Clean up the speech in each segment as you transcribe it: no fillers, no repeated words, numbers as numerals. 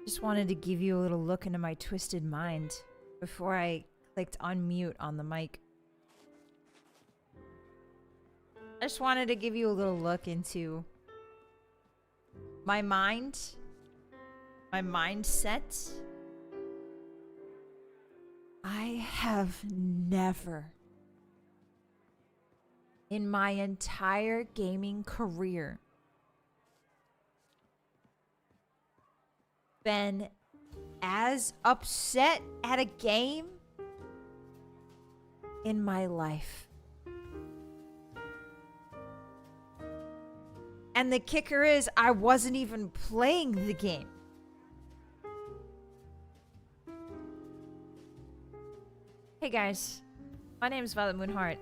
Just wanted to give you a little look into my twisted mind before I clicked unmute on the mic. I just wanted to give you a little look into my mind, my mindset. I have never in my entire gaming career been as upset at a game in my life. And the kicker is, I wasn't even playing the game. Hey guys, my name is Vylett Moonheart,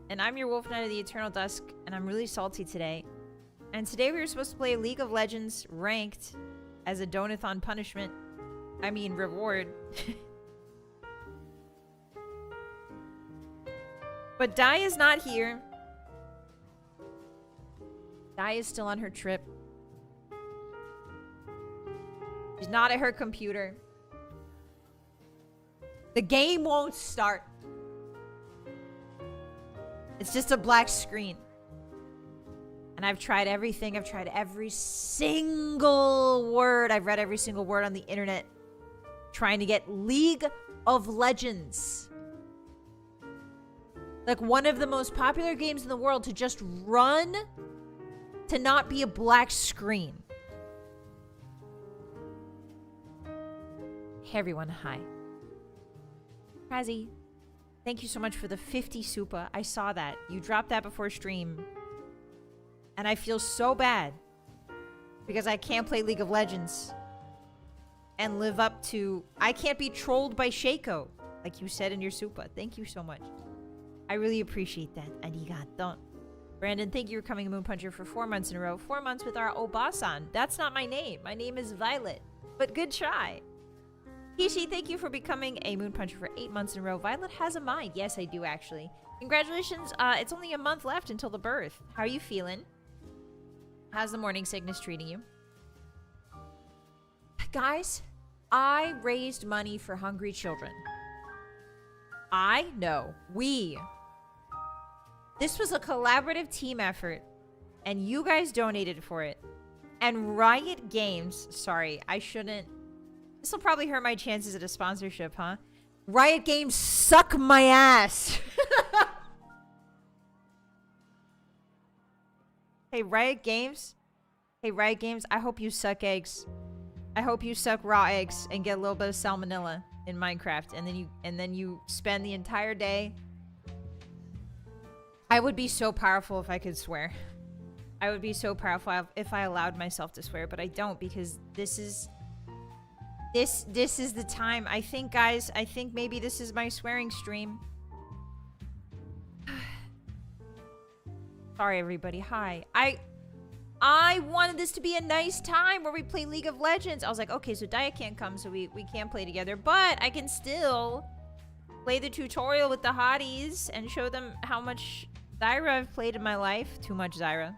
and I'm your Wolf Knight of the Eternal Dusk, and I'm really salty today. And today we were supposed to play League of Legends ranked as a donathon punishment. I mean, reward. But Dai is not here. Dai is still on her trip. She's not at her computer. The game won't start. It's just a black screen. And I've tried everything. I've tried every single word. I've read every single word on the internet trying to get League of Legends, like one of the most popular games in the world, to just run, to not be a black screen. Hey everyone, hi. Razzie, thank you so much for the 50 supa. I saw that. You dropped that before stream. And I feel so bad because I can't play League of Legends and live up to... I can't be trolled by Shaco, like you said in your supa. Thank you so much. I really appreciate that. Arigato. Brandon, thank you for coming Moon Puncher for 4 months in a row. 4 months with our Obasan. That's not my name. My name is Vylett. But good try. Kishi, thank you for becoming a Moon Puncher for 8 months in a row. Vylett has a mind. Yes, I do actually. Congratulations. It's only a month left until the birth. How are you feeling? How's the morning sickness treating you? Guys, I raised money for hungry children. We. This was a collaborative team effort, and you guys donated for it. And Riot Games, sorry, I shouldn't. This will probably hurt my chances at a sponsorship, huh? Riot Games, suck my ass. Hey, Riot Games. Hey, Riot Games, I hope you suck eggs. I hope you suck raw eggs and get a little bit of salmonella in Minecraft, and then you spend the entire day. I would be so powerful if I could swear. I would be so powerful if I allowed myself to swear, but I don't, because this is the time. I think, guys, maybe this is my swearing stream. Sorry, everybody. Hi. I wanted this to be a nice time where we play League of Legends. I was like, okay, so Daya can't come, so we can't play together, but I can still play the tutorial with the hotties and show them how much Zyra I've played in my life. Too much Zyra.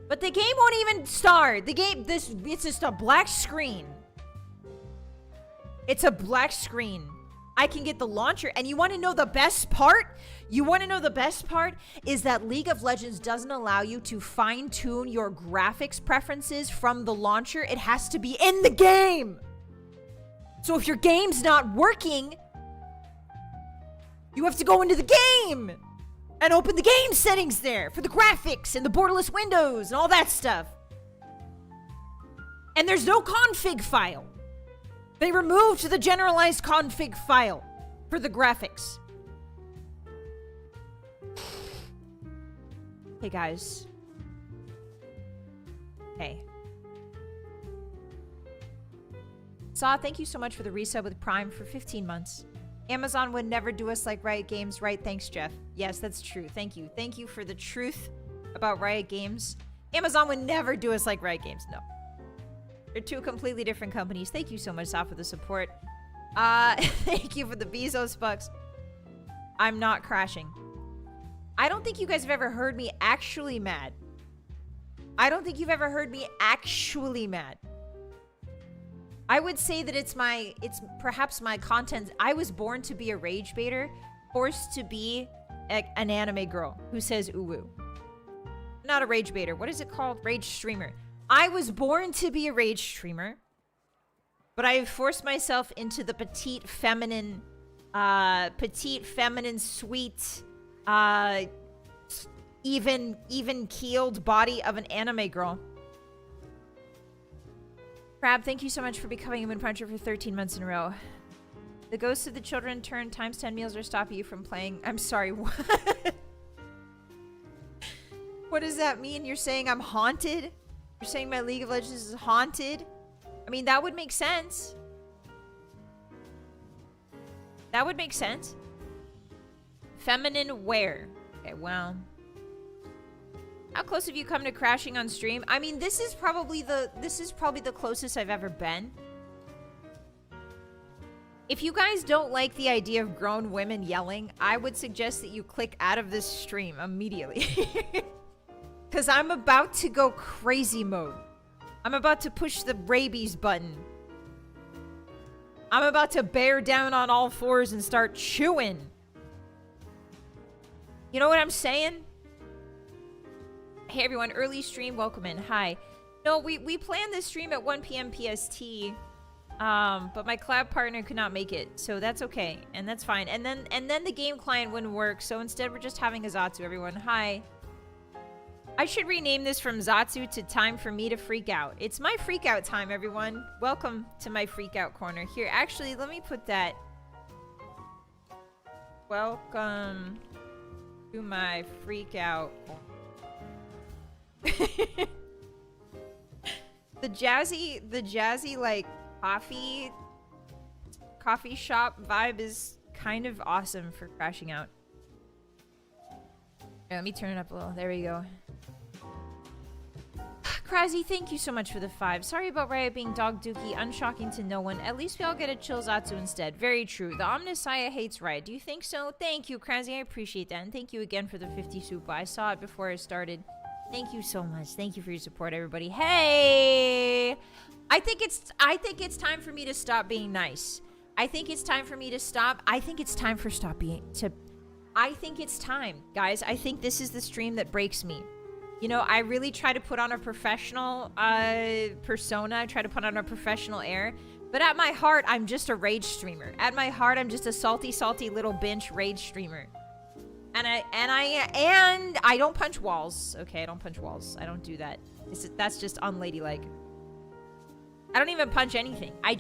But the game won't even start. The game, it's just a black screen. It's a black screen. I can get the launcher, and you want to know the best part? You want to know the best part is that League of Legends doesn't allow you to fine-tune your graphics preferences from the launcher. It has to be in the game. So if your game's not working, you have to go into the game and open the game settings there for the graphics and the borderless windows and all that stuff. And there's no config file. They removed the generalized config file for the graphics. Hey, guys. Hey. Saw, thank you so much for the resub with Prime for 15 months. Amazon would never do us like Riot Games, right? Thanks, Jeff. Yes, that's true. Thank you. Thank you for the truth about Riot Games. Amazon would never do us like Riot Games. No. They're two completely different companies. Thank you so much, Sal, for the support. Thank you for the Bezos bucks. I'm not crashing. I don't think you guys have ever heard me actually mad. I don't think you've ever heard me actually mad. I would say that it's perhaps my content. I was born to be a rage baiter, forced to be an anime girl who says uwu. Not a rage baiter. What is it called? Rage streamer. I was born to be a rage streamer, but I have forced myself into the petite, feminine, sweet, even keeled body of an anime girl. Crab, thank you so much for becoming a Moon Puncher for 13 months in a row. The ghosts of the children turn times 10 meals or stop you from playing. I'm sorry, what? What does that mean? You're saying I'm haunted? You're saying my League of Legends is haunted? I mean, that would make sense. That would make sense. Feminine wear. Okay, well. How close have you come to crashing on stream? I mean, this is probably the closest I've ever been. If you guys don't like the idea of grown women yelling, I would suggest that you click out of this stream immediately. Because I'm about to go crazy mode. I'm about to push the rabies button. I'm about to bear down on all fours and start chewing. You know what I'm saying? Hey everyone, early stream, welcome in. Hi. No, we planned this stream at 1 p.m. PST. But my collab partner could not make it, so that's okay. And that's fine. And then the game client wouldn't work, so instead we're just having a Zatsu, everyone. Hi. I should rename this from Zatsu to Time for Me to Freak Out. It's my freak out time, everyone. Welcome to my freak out corner. Here, actually, let me put that. Welcome to my freak out. The jazzy like coffee shop vibe is kind of awesome for crashing out. Here, let me turn it up a little. There we go. Crazy, thank you so much for the 5. Sorry about Riot being dog dookie, unshocking to no one. At least we all get a chill Zatsu instead. Very true. The Omnisaya hates Riot. Do you think so? Thank you, Crazy. I appreciate that. And thank you again for the 50 Supa. I saw it before I started. Thank you so much. Thank you for your support, everybody. Hey! I think it's time for me to stop being nice. I think it's time for me to stop. I think it's time, guys. I think this is the stream that breaks me. You know, I really try to put on a professional persona. I try to put on a professional air. But at my heart, I'm just a rage streamer. At my heart, I'm just a salty, salty little bench rage streamer. And I don't punch walls. Okay, I don't punch walls. I don't do that. That's just unladylike. I don't even punch anything. I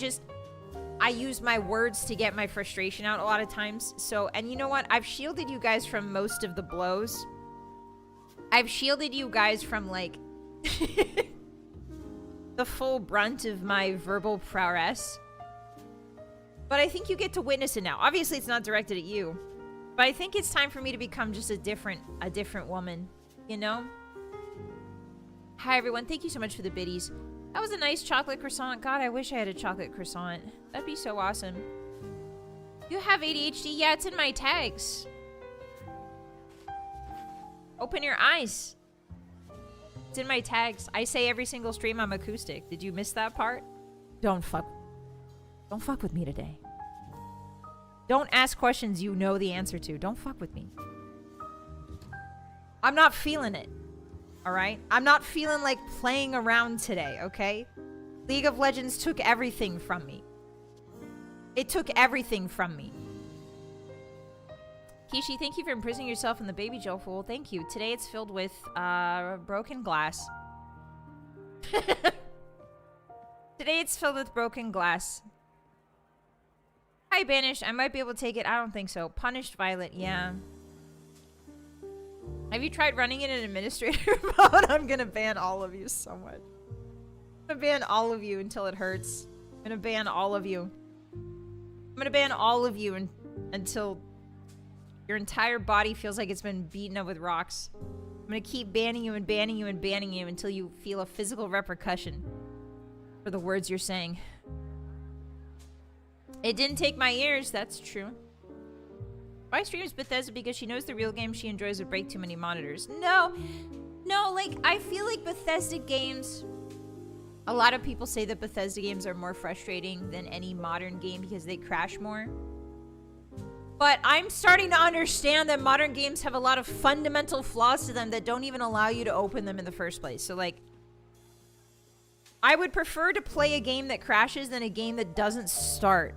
use my words to get my frustration out a lot of times. So, and you know what? I've shielded you guys from most of the blows. I've shielded you guys from, like, the full brunt of my verbal prowess. But I think you get to witness it now. Obviously, it's not directed at you. But I think it's time for me to become just a different woman, you know? Hi, everyone. Thank you so much for the biddies. That was a nice chocolate croissant. God, I wish I had a chocolate croissant. That'd be so awesome. You have ADHD? Yeah, it's in my tags. Open your eyes. It's in my tags. I say every single stream I'm acoustic. Did you miss that part? Don't fuck with me today. Don't ask questions you know the answer to. Don't fuck with me. I'm not feeling it. Alright? I'm not feeling like playing around today, okay? League of Legends took everything from me. It took everything from me. Kishi, thank you for imprisoning yourself in the baby gel pool. Thank you. Today it's filled with broken glass. Today it's filled with broken glass. Hi, Banished. I might be able to take it. I don't think so. Punished Vylett. Yeah. Have you tried running in an administrator mode? I'm gonna ban all of you so much. I'm gonna ban all of you until it hurts. I'm gonna ban all of you. I'm gonna ban all of you until your entire body feels like it's been beaten up with rocks. I'm gonna keep banning you and banning you and banning you until you feel a physical repercussion for the words you're saying. It didn't take my ears, that's true. Why streams Bethesda? Because she knows the real game she enjoys would break too many monitors. No, like, I feel like Bethesda games A lot of people say that Bethesda games are more frustrating than any modern game because they crash more. But I'm starting to understand that modern games have a lot of fundamental flaws to them that don't even allow you to open them in the first place. So, like, I would prefer to play a game that crashes than a game that doesn't start.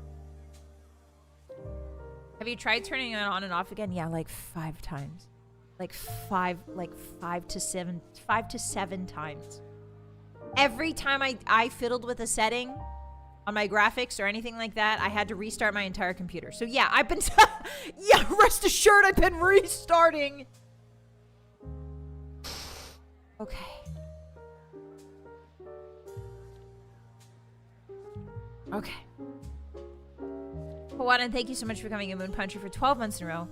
Have you tried turning it on and off again? Yeah, like 5 times. Like five to seven times. Every time I fiddled with a setting on my graphics or anything like that, I had to restart my entire computer. So yeah, I've been... yeah, rest assured I've been restarting. Okay. Okay. Hawadan, thank you so much for becoming a Moon Puncher for 12 months in a row.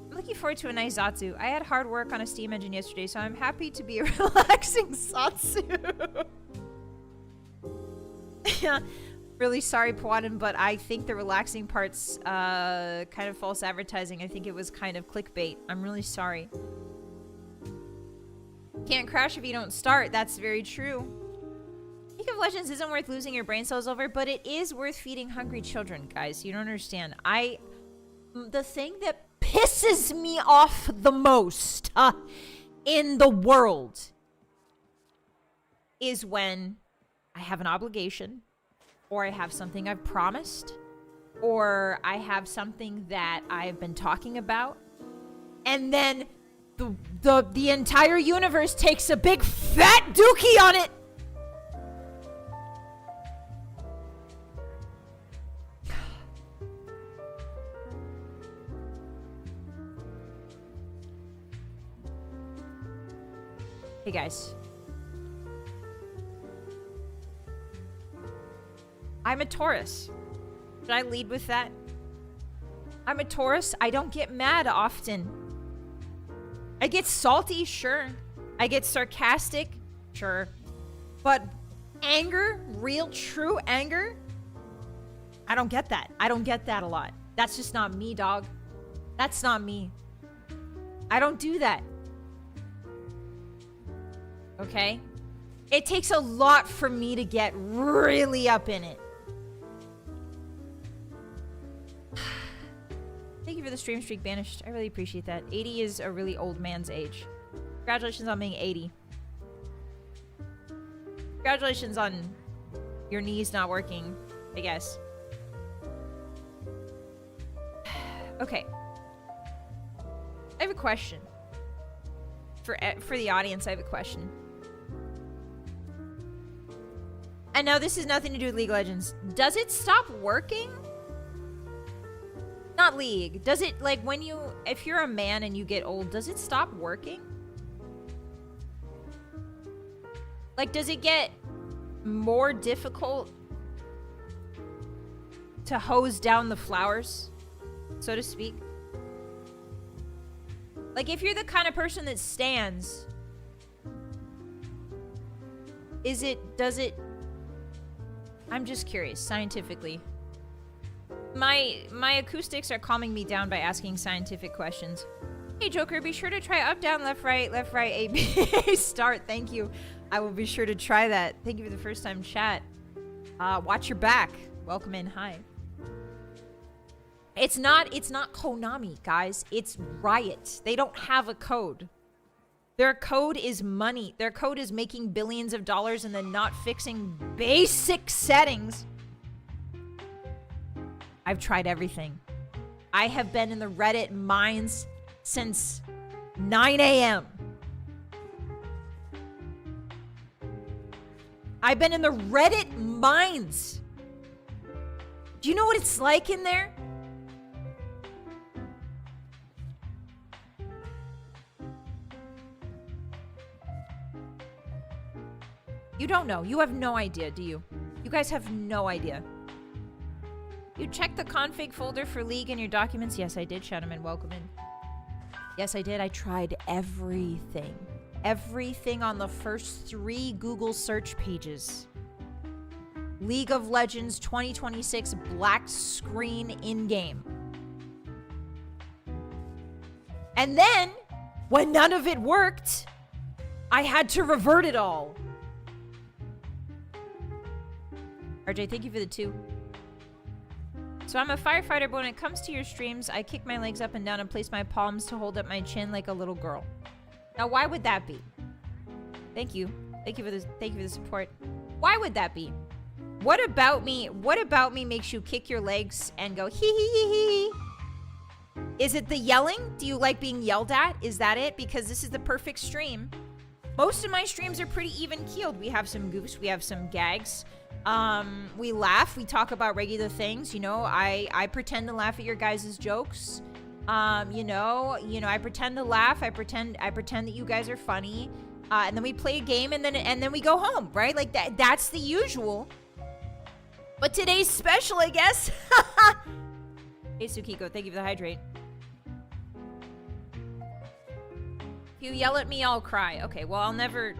I'm looking forward to a nice Zatsu. I had hard work on a Steam engine yesterday, so I'm happy to be a relaxing Zatsu. Yeah, really sorry, Pawadan, but I think the relaxing part's kind of false advertising. I think it was kind of clickbait. I'm really sorry. Can't crash if you don't start. That's very true. League of Legends isn't worth losing your brain cells over, but it is worth feeding hungry children, guys. You don't understand. The thing that pisses me off the most in the world is when I have an obligation, or I have something I've promised, or I have something that I've been talking about, and then the entire universe takes a big fat dookie on it. Hey guys. I'm a Taurus. Should I lead with that? I'm a Taurus. I don't get mad often. I get salty, sure. I get sarcastic, sure. But anger, real true anger, I don't get that. I don't get that a lot. That's just not me, dog. That's not me. I don't do that. Okay? It takes a lot for me to get really up in it. Thank you for the stream streak banished. I really appreciate that. 80 is a really old man's age. Congratulations on being 80. Congratulations on your knees not working, I guess. Okay. I have a question. For the audience, I have a question. And now this has nothing to do with League of Legends. Does it stop working? Not League. Does it, like, when you... If you're a man and you get old, does it stop working? Like, does it get more difficult to hose down the flowers, so to speak? Like, if you're the kind of person that stands, does it... I'm just curious, scientifically. My acoustics are calming me down by asking scientific questions. Hey, Joker, be sure to try up, down, left, right, A, B, start. Thank you. I will be sure to try that. Thank you for the first time chat. Watch your back. Welcome in. Hi. It's not Konami, guys. It's Riot. They don't have a code. Their code is money. Their code is making billions of dollars and then not fixing basic settings. I've tried everything. I have been in the Reddit mines since 9 a.m. I've been in the Reddit mines. Do you know what it's like in there? You don't know. You have no idea, do you? You guys have no idea. You checked the config folder for League in your documents? Yes, I did, Shadowman. Welcome in. Yes, I did. I tried everything. Everything on the first 3 Google search pages. League of Legends 2026 black screen in-game. And then, when none of it worked, I had to revert it all. RJ, thank you for the 2. So I'm a firefighter, but when it comes to your streams, I kick my legs up and down and place my palms to hold up my chin like a little girl. Now, why would that be? Thank you. Thank you for the support. Why would that be? What about me makes you kick your legs and go hee hee hee hee? Is it the yelling? Do you like being yelled at? Is that it? Because this is the perfect stream. Most of my streams are pretty even keeled. We have some goofs, we have some gags. We laugh, we talk about regular things, you know. I pretend to laugh at your guys' jokes. You know, I pretend to laugh, I pretend that you guys are funny. And then we play a game and then we go home, right? Like that's the usual. But today's special, I guess. Hey Sukiko, thank you for the hydrate. If you yell at me, I'll cry. Okay, well I'll never,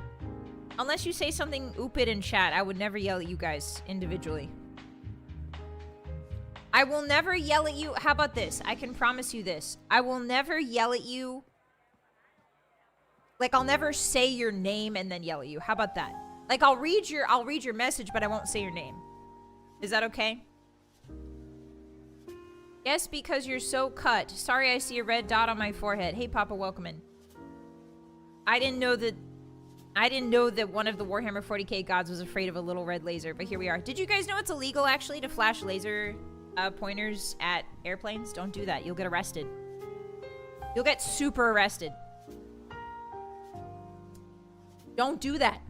unless you say something oopid in chat, I would never yell at you guys individually. I will never yell at you. How about this? I can promise you this. I will never yell at you. Like, I'll never say your name and then yell at you. How about that? Like, I'll read your message, but I won't say your name. Is that okay? Yes, because you're so cut. Sorry, I see a red dot on my forehead. Hey, Papa, welcome in. I didn't know that one of the Warhammer 40k gods was afraid of a little red laser, but here we are. Did you guys know it's illegal, actually, to flash laser pointers at airplanes? Don't do that. You'll get arrested. You'll get super arrested. Don't do that.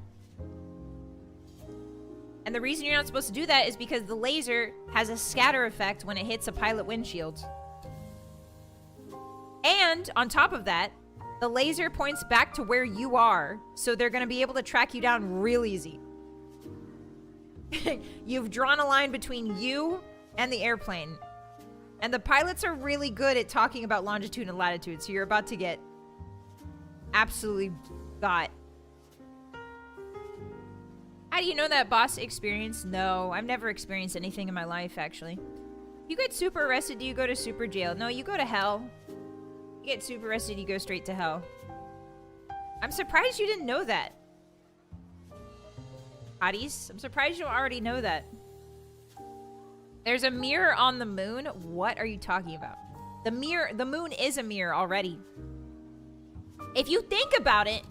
And the reason you're not supposed to do that is because the laser has a scatter effect when it hits a pilot windshield. And on top of that, the laser points back to where you are, so they're going to be able to track you down real easy. You've drawn a line between you and the airplane. And the pilots are really good at talking about longitude and latitude, so you're about to get absolutely got. How do you know that, boss? Experience? No, I've never experienced anything in my life, actually. If you get super arrested, do you go to super jail? No, you go to hell. You get super arrested, you go straight to hell. I'm surprised you didn't know that. Hotties, I'm surprised you don't already know that. There's a mirror on the moon? What are you talking about? The moon is a mirror already. If you think about it,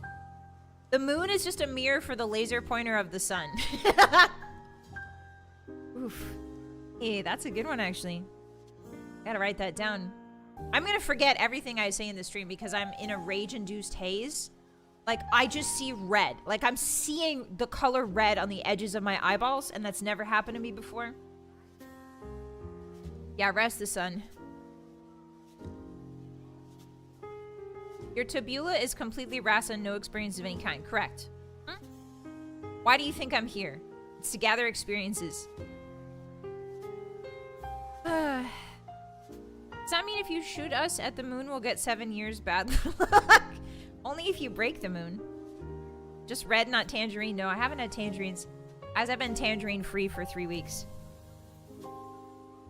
the moon is just a mirror for the laser pointer of the sun. Oof. Hey, that's a good one, actually. Gotta write that down. I'm gonna forget everything I say in the stream because I'm in a rage-induced haze. Like, I just see red. Like, I'm seeing the color red on the edges of my eyeballs, and that's never happened to me before. Yeah, rest the sun. Your tabula is completely rasa, no experience of any kind. Correct. Hmm? Why do you think I'm here? It's to gather experiences. Does that mean if you shoot us at the moon, we'll get 7 years bad luck? Only if you break the moon. Just red, not tangerine. No, I haven't had tangerines. As I've been tangerine free for 3 weeks.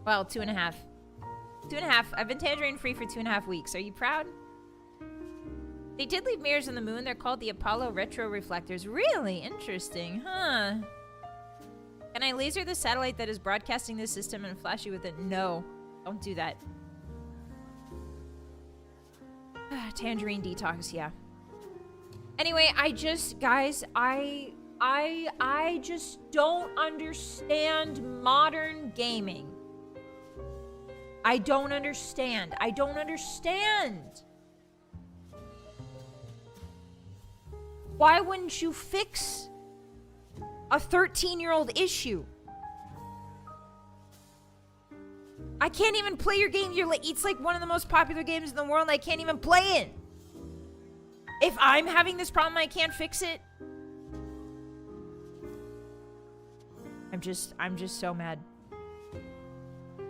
Well, 2.5. 2.5. I've been tangerine free for 2.5 weeks. Are you proud? They did leave mirrors on the moon. They're called the Apollo retro reflectors. Really? Interesting, huh? Can I laser the satellite that is broadcasting this system and flash you with it? No. Don't do that. Tangerine detox, yeah. Anyway, guys, I just don't understand modern gaming. I don't understand. I don't understand. Why wouldn't you fix a 13-year-old issue? I can't even play your game. It's like one of the most popular games in the world and I can't even play it. If I'm having this problem, I can't fix it. I'm just so mad.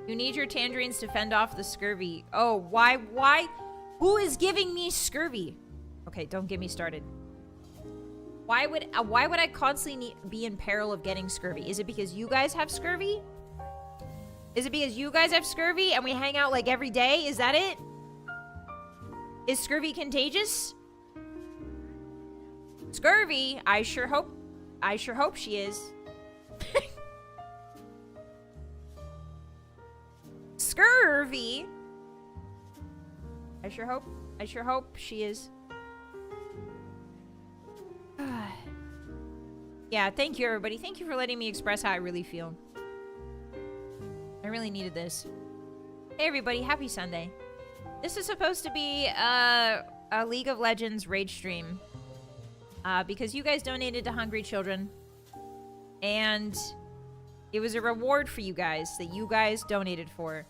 You need your tangerines to fend off the scurvy. Oh, why? Who is giving me scurvy? Okay, don't get me started. Why would I constantly be in peril of getting scurvy? Is it because you guys have scurvy? Is it because you guys have scurvy and we hang out like every day? Is that it? Is scurvy contagious? Scurvy? I sure hope she is. scurvy. I sure hope she is. Yeah, thank you, everybody. Thank you for letting me express how I really feel. I really needed this. Hey, everybody. Happy Sunday. This is supposed to be a League of Legends rage stream. Because you guys donated to Hungry Children. And it was a reward for you guys that you guys donated for.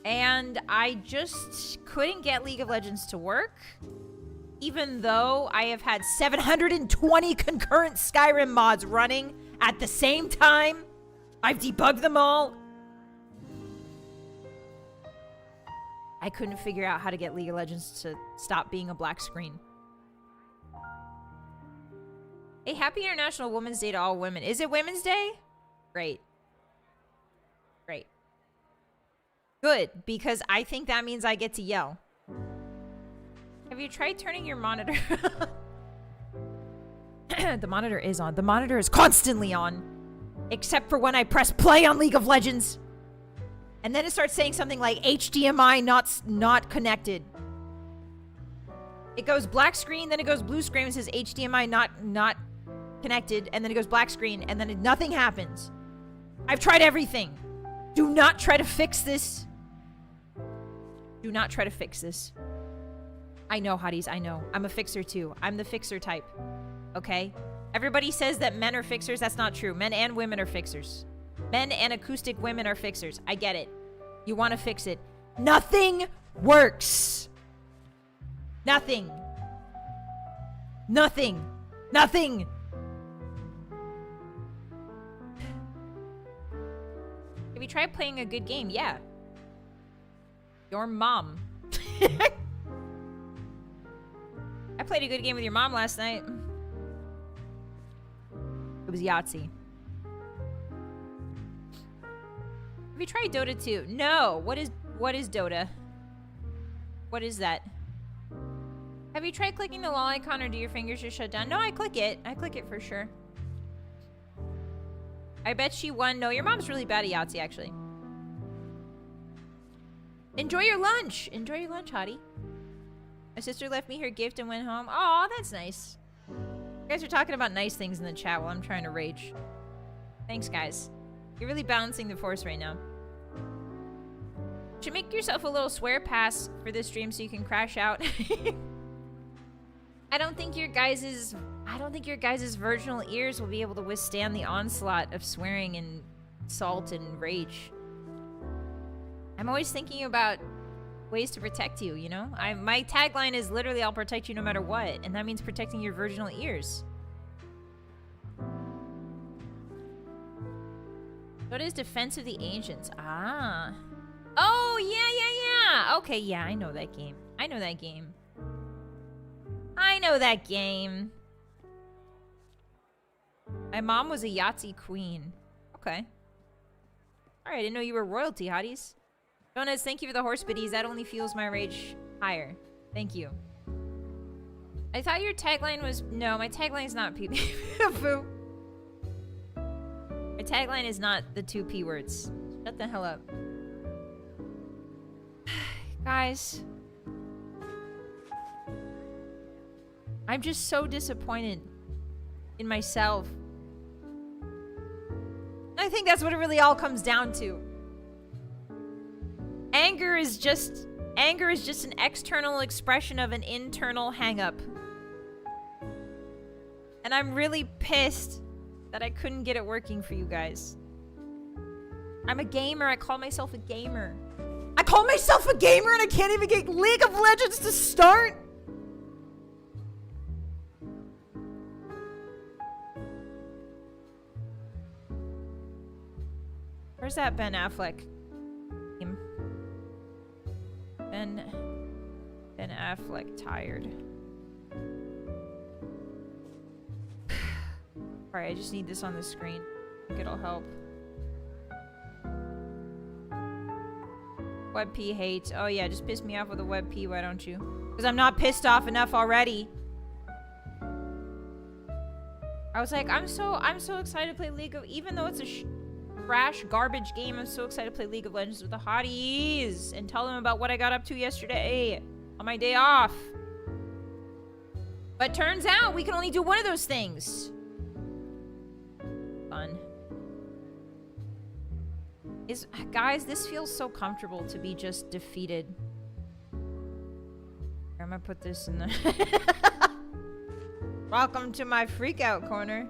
And I just couldn't get League of Legends to work. Even though I have had 720 concurrent Skyrim mods running at the same time. I've debugged them all. I couldn't figure out how to get League of Legends to stop being a black screen. Hey, happy International Women's Day to all women. Is it Women's Day? Great. Great. Good, because I think that means I get to yell. Have you tried turning your monitor? The monitor is on. The monitor is constantly on. Except for when I press play on League of Legends. And then it starts saying something like HDMI not connected. It goes black screen, then it goes blue screen and says HDMI not connected, and then it goes black screen, and then nothing happens. I've tried everything. Do not try to fix this. Do not try to fix this. I know, hotties, I know. I'm a fixer too. I'm the fixer type. Okay? Everybody says that men are fixers. That's not true. Men and women are fixers. Men and acoustic women are fixers. I get it. You want to fix it. Nothing works. Nothing. Nothing. Nothing. Have you tried playing a good game? Yeah. Your mom. I played a good game with your mom last night. It was Yahtzee. Have you tried Dota 2? No. What is Dota? What is that? Have you tried clicking the LOL icon, or do your fingers just shut down? No, I click it. I click it for sure. I bet she won. No, your mom's really bad at Yahtzee, actually. Enjoy your lunch. Enjoy your lunch, hottie. My sister left me her gift and went home. Aw, that's nice. You guys are talking about nice things in the chat while I'm trying to rage. Thanks, guys. You're really balancing the force right now. Should make yourself a little swear pass for this stream so you can crash out. I don't think your guys' virginal ears will be able to withstand the onslaught of swearing and salt and rage. I'm always thinking about ways to protect you, you know? My tagline is literally, I'll protect you no matter what, and that means protecting your virginal ears. What is Defense of the Ancients? Ah. Oh, yeah. Okay, yeah, I know that game. I know that game. My mom was a Yahtzee queen. Okay. Alright, I didn't know you were royalty, hotties. Donuts, thank you for the horse biddies. That only fuels my rage higher. Thank you. I thought your tagline was... No, my tagline is not pee-pee-poo. My tagline is not the 2 P words. Shut the hell up. Guys. I'm just so disappointed in myself. I think that's what it really all comes down to. Anger is just an external expression of an internal hang-up. And I'm really pissed that I couldn't get it working for you guys. I'm a gamer. I call myself a gamer. I call myself a gamer and I can't even get League of Legends to start? Where's that Ben Affleck game? Ben Affleck tired. Alright, I just need this on the screen. I think it'll help. WebP hates. Oh yeah, just piss me off with a WebP, why don't you? Because I'm not pissed off enough already. I was like, I'm so excited to play League of... Even though it's a trash garbage game. I'm so excited to play League of Legends with the hotties and tell them about what I got up to yesterday on my day off. But turns out we can only do one of those things. Fun. Guys, this feels so comfortable to be just defeated. I'm gonna put this in the... Welcome to my freakout corner.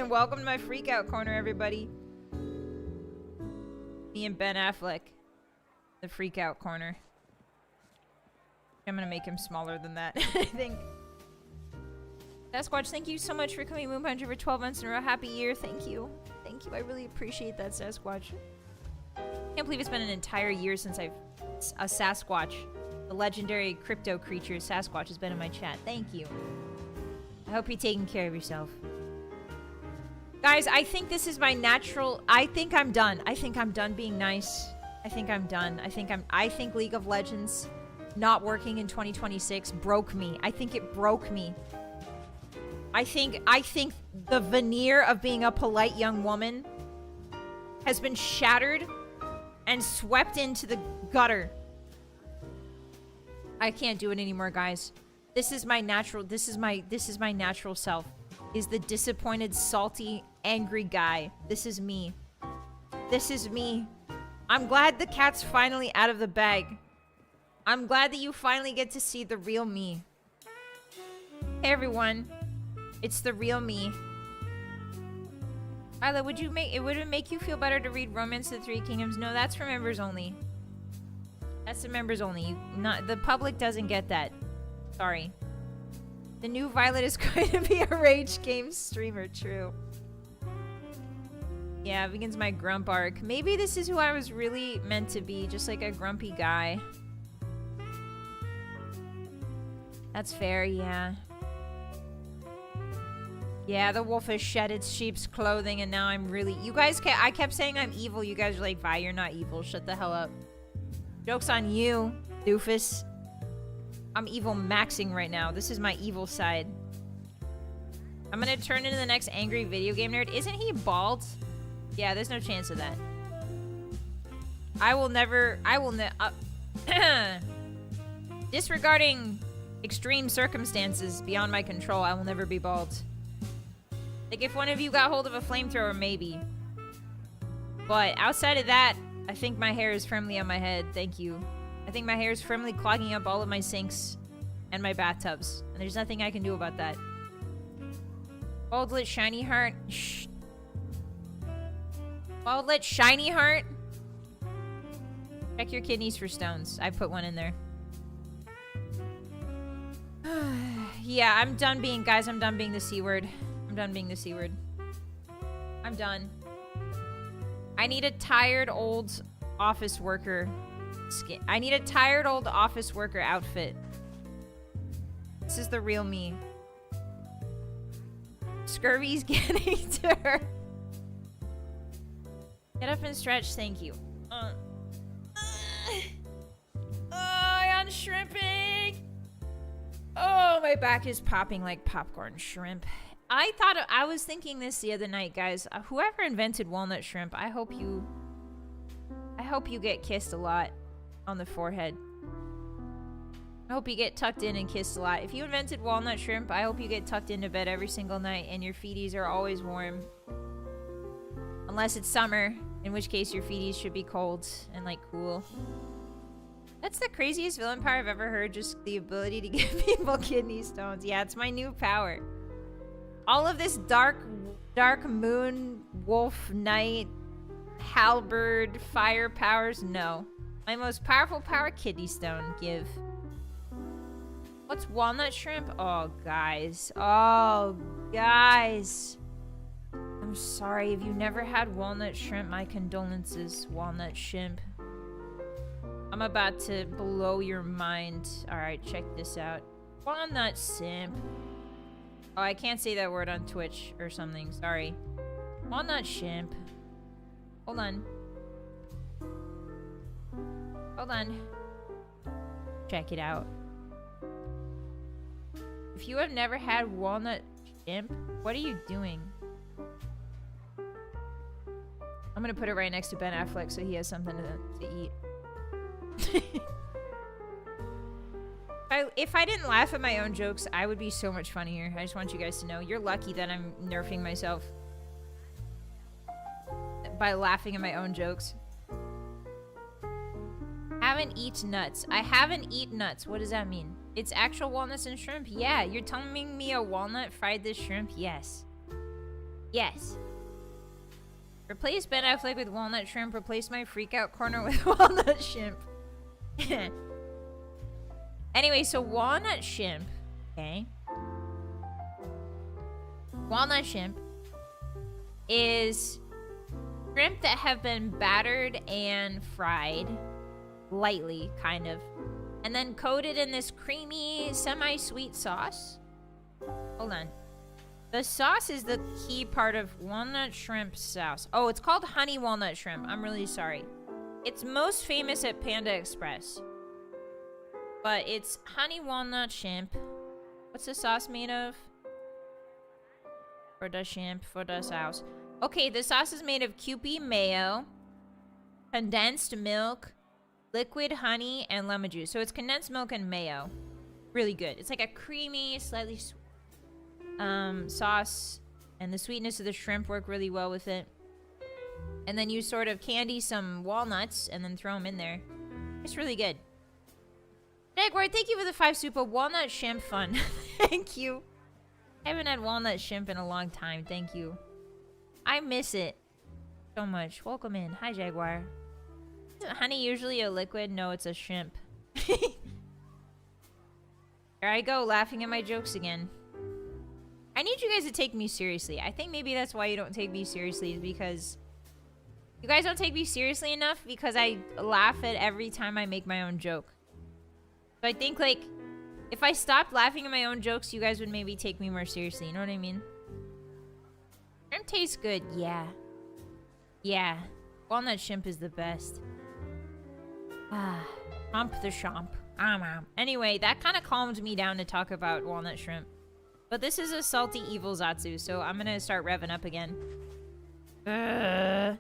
Welcome to my freakout corner, everybody. Me and Ben Affleck. The freakout corner. I'm gonna make him smaller than that, I think. Sasquatch, thank you so much for coming Moon Puncher for 12 months in a row. Happy year. Thank you. Thank you. I really appreciate that, Sasquatch. Can't believe it's been an entire year since I've... A Sasquatch. The legendary crypto creature Sasquatch has been in my chat. Thank you. I hope you're taking care of yourself. Guys, I think this is my natural... I think I'm done. I think I'm done being nice. I think I'm done. I think League of Legends not working in 2026 broke me. I think it broke me. I think the veneer of being a polite young woman has been shattered and swept into the gutter. I can't do it anymore, guys. This is my natural natural self. Is the disappointed, salty, angry guy. This is me. This is me. I'm glad the cat's finally out of the bag. I'm glad that you finally get to see the real me. Hey everyone. It's the real me. Vylett, would it make you feel better to read Romance of the Three Kingdoms? No, that's for members only. That's the members only. The public doesn't get that. Sorry. The new Vylett is going to be a rage game streamer. True. Yeah, it begins my grump arc. Maybe this is who I was really meant to be. Just like a grumpy guy. That's fair, yeah. Yeah, the wolf has shed its sheep's clothing and now I'm really... You guys, I kept saying I'm evil. You guys are like, Vi, you're not evil. Shut the hell up. Joke's on you, doofus. I'm evil maxing right now. This is my evil side. I'm gonna turn into the next angry video game nerd. Isn't he bald? Yeah, there's no chance of that. Disregarding extreme circumstances beyond my control, I will never be bald. Like, if one of you got hold of a flamethrower, maybe. But outside of that, I think my hair is firmly on my head. Thank you. I think my hair is firmly clogging up all of my sinks and my bathtubs. And there's nothing I can do about that. Baldlet Shiny Heart. Shh. Baldlet Shiny Heart. Check your kidneys for stones. I put one in there. Yeah, I'm done being... Guys, I'm done being the C word. I'm done being the C word. I'm done. I need a tired old office worker skin. I need a tired old office worker outfit. This is the real me. Scurvy's getting to her. Get up and stretch, thank you. I'm shrimping. Oh, my back is popping like popcorn shrimp. I was thinking this the other night, guys. Whoever invented walnut shrimp, I hope you get kissed a lot on the forehead. I hope you get tucked in and kissed a lot. If you invented walnut shrimp, I hope you get tucked into bed every single night and your feeties are always warm. Unless it's summer, in which case your feeties should be cold and like cool. That's the craziest villain power I've ever heard, just the ability to give people kidney stones. Yeah, it's my new power. All of this dark moon, wolf, night, halberd, fire powers, no. My most powerful power, kidney stone, give. What's walnut shrimp? Oh, guys. Oh, guys. I'm sorry. If you never had walnut shrimp, my condolences, walnut shrimp. I'm about to blow your mind. Alright, check this out. Walnut simp. Oh, I can't say that word on Twitch or something. Sorry. Walnut shrimp. Hold on. Hold on. Check it out. If you have never had walnut shrimp, what are you doing? I'm gonna put it right next to Ben Affleck so he has something to eat. If I didn't laugh at my own jokes, I would be so much funnier. I just want you guys to know. You're lucky that I'm nerfing myself by laughing at my own jokes. Haven't eat nuts. I haven't eat nuts. What does that mean? It's actual walnuts and shrimp? Yeah. You're telling me a walnut fried this shrimp? Yes. Yes. Replace Ben Affleck with walnut shrimp. Replace my freakout corner with walnut shrimp. Anyway, so walnut shrimp. Okay. Walnut shrimp is shrimp that have been battered and fried lightly, kind of, and then coated in this creamy, semi-sweet sauce. Hold on. The sauce is the key part of walnut shrimp sauce. Oh, it's called honey walnut shrimp. I'm really sorry. It's most famous at Panda Express. But it's honey walnut shrimp. What's the sauce made of? For the shrimp, for the sauce. Okay, the sauce is made of Kewpie mayo, condensed milk, liquid honey, and lemon juice. So it's condensed milk and mayo. Really good. It's like a creamy, slightly sweet sauce, and the sweetness of the shrimp work really well with it. And then you sort of candy some walnuts and then throw them in there. It's really good. Jaguar, thank you for the 5 super. Walnut shrimp fun. Thank you. I haven't had walnut shrimp in a long time. Thank you. I miss it so much. Welcome in. Hi, Jaguar. Isn't honey usually a liquid? No, it's a shrimp. Here I go, laughing at my jokes again. I need you guys to take me seriously. I think maybe that's why you don't take me seriously, is because you guys don't take me seriously enough because I laugh at every time I make my own joke. So I think, like, if I stopped laughing at my own jokes, you guys would maybe take me more seriously. You know what I mean? Shrimp tastes good. Yeah. Yeah. Walnut shrimp is the best. Ah. Chomp the chomp. Anyway, that kind of calmed me down to talk about walnut shrimp. But this is a salty evil Zatsu, so I'm gonna start revving up again. Hey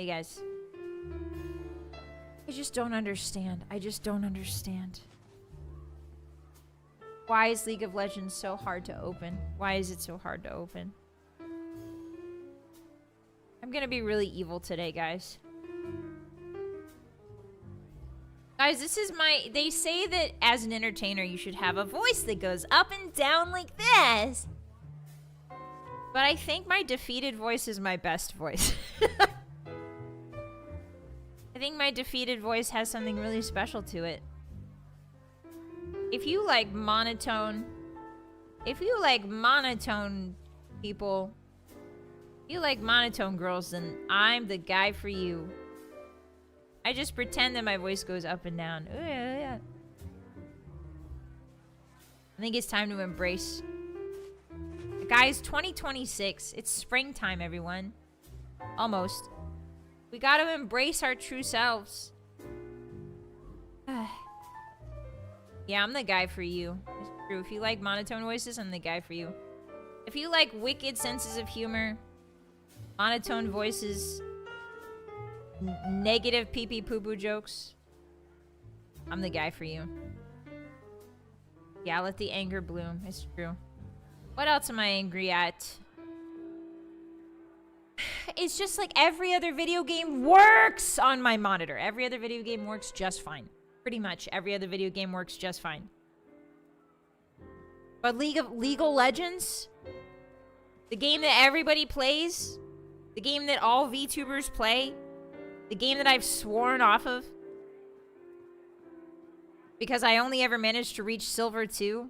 guys. I just don't understand. I just don't understand. Why is League of Legends so hard to open? Why is it so hard to open? I'm gonna be really evil today, guys. Guys, this is my... They say that as an entertainer, you should have a voice that goes up and down like this. But I think my defeated voice is my best voice. I think my defeated voice has something really special to it. If you like monotone... If you like monotone people... If you like monotone girls, then I'm the guy for you. I just pretend that my voice goes up and down. Ooh, yeah. I think it's time to embrace. Guys, 2026. It's springtime, everyone. Almost. We gotta embrace our true selves. Yeah, I'm the guy for you. It's true. If you like monotone voices, I'm the guy for you. If you like wicked senses of humor, monotone voices, negative pee-pee poo-poo jokes, I'm the guy for you. Yeah, let the anger bloom. It's true. What else am I angry at? It's just like every other video game works on my monitor. Every other video game works just fine. Pretty much every other video game works just fine. But League of Legends, the game that everybody plays, the game that all VTubers play, the game that I've sworn off of because I only ever managed to reach silver 2.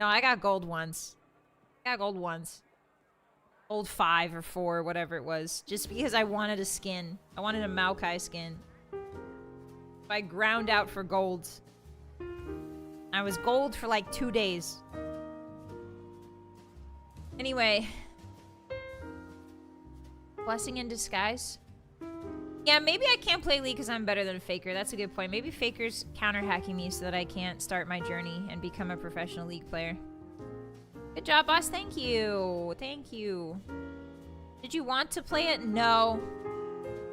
No, I got gold once. I got gold once. Gold 5 or 4, whatever it was. Just because I wanted a skin. I wanted a Maokai skin. So I ground out for gold. I was gold for like 2 days. Anyway. Blessing in disguise. Yeah, maybe I can't play League because I'm better than Faker. That's a good point. Maybe Faker's counter-hacking me so that I can't start my journey and become a professional League player. Good job, boss. Thank you. Thank you. Did you want to play it? No.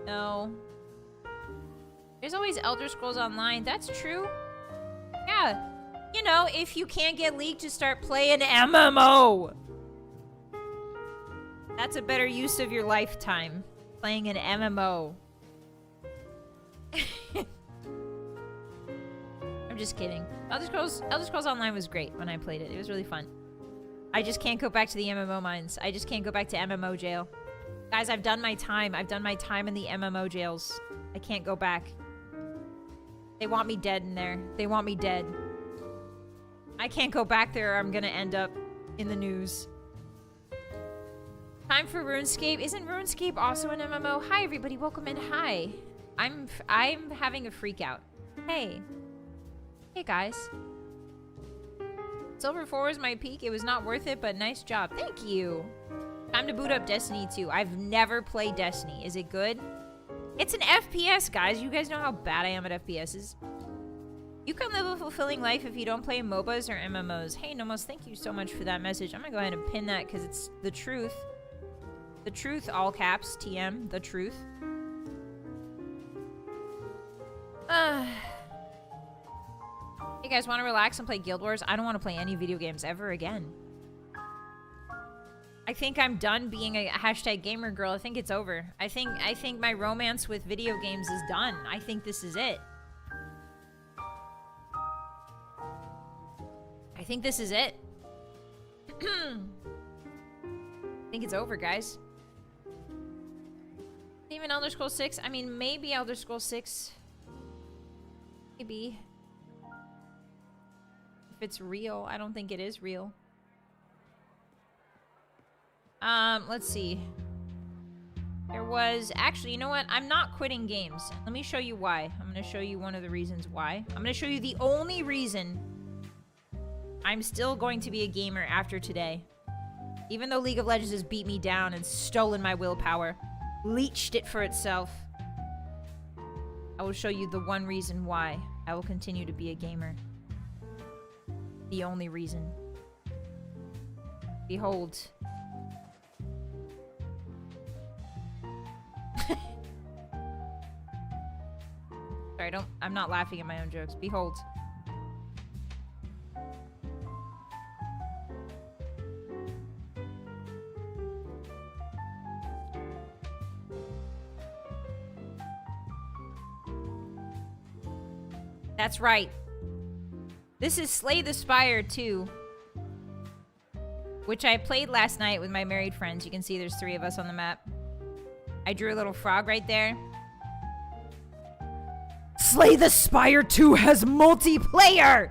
No. There's always Elder Scrolls Online. That's true. Yeah. You know, if you can't get League, to start playing MMO. That's a better use of your lifetime. Playing an MMO. I'm just kidding. Elder Scrolls Online was great when I played it. It was really fun. I just can't go back to the MMO mines. I just can't go back to MMO jail. Guys, I've done my time. I've done my time in the MMO jails. I can't go back. They want me dead in there. They want me dead. I can't go back there or I'm gonna end up in the news. Time for RuneScape. Isn't RuneScape also an MMO? Hi, everybody. Welcome in. Hi. I'm having a freak out. Hey. Hey, guys. Silver 4 was my peak. It was not worth it, but nice job. Thank you. Time to boot up Destiny 2. I've never played Destiny. Is it good? It's an FPS, guys. You guys know how bad I am at FPSs. You can live a fulfilling life if you don't play MOBAs or MMOs. Hey, Nomos, thank you so much for that message. I'm gonna go ahead and pin that because it's the truth. The truth, all caps, TM, the truth. You guys want to relax and play Guild Wars? I don't want to play any video games ever again. I think I'm done being a hashtag gamer girl. I think it's over. I think my romance with video games is done. I think this is it. I think this is it. I think it's over, guys. Even Elder Scrolls 6? I mean, maybe Elder Scrolls 6. Maybe. If it's real. I don't think it is real. Let's see. There was... Actually, you know what? I'm not quitting games. Let me show you why. I'm going to show you one of the reasons why. I'm going to show you the only reason I'm still going to be a gamer after today. Even though League of Legends has beat me down and stolen my willpower. Leeched it for itself. I will show you the one reason why I will continue to be a gamer. The only reason. Behold. Sorry, I'm not laughing at my own jokes. Behold. That's right. This is Slay the Spire 2. Which I played last night with my married friends. You can see there's 3 of us on the map. I drew a little frog right there. Slay the Spire 2 has multiplayer!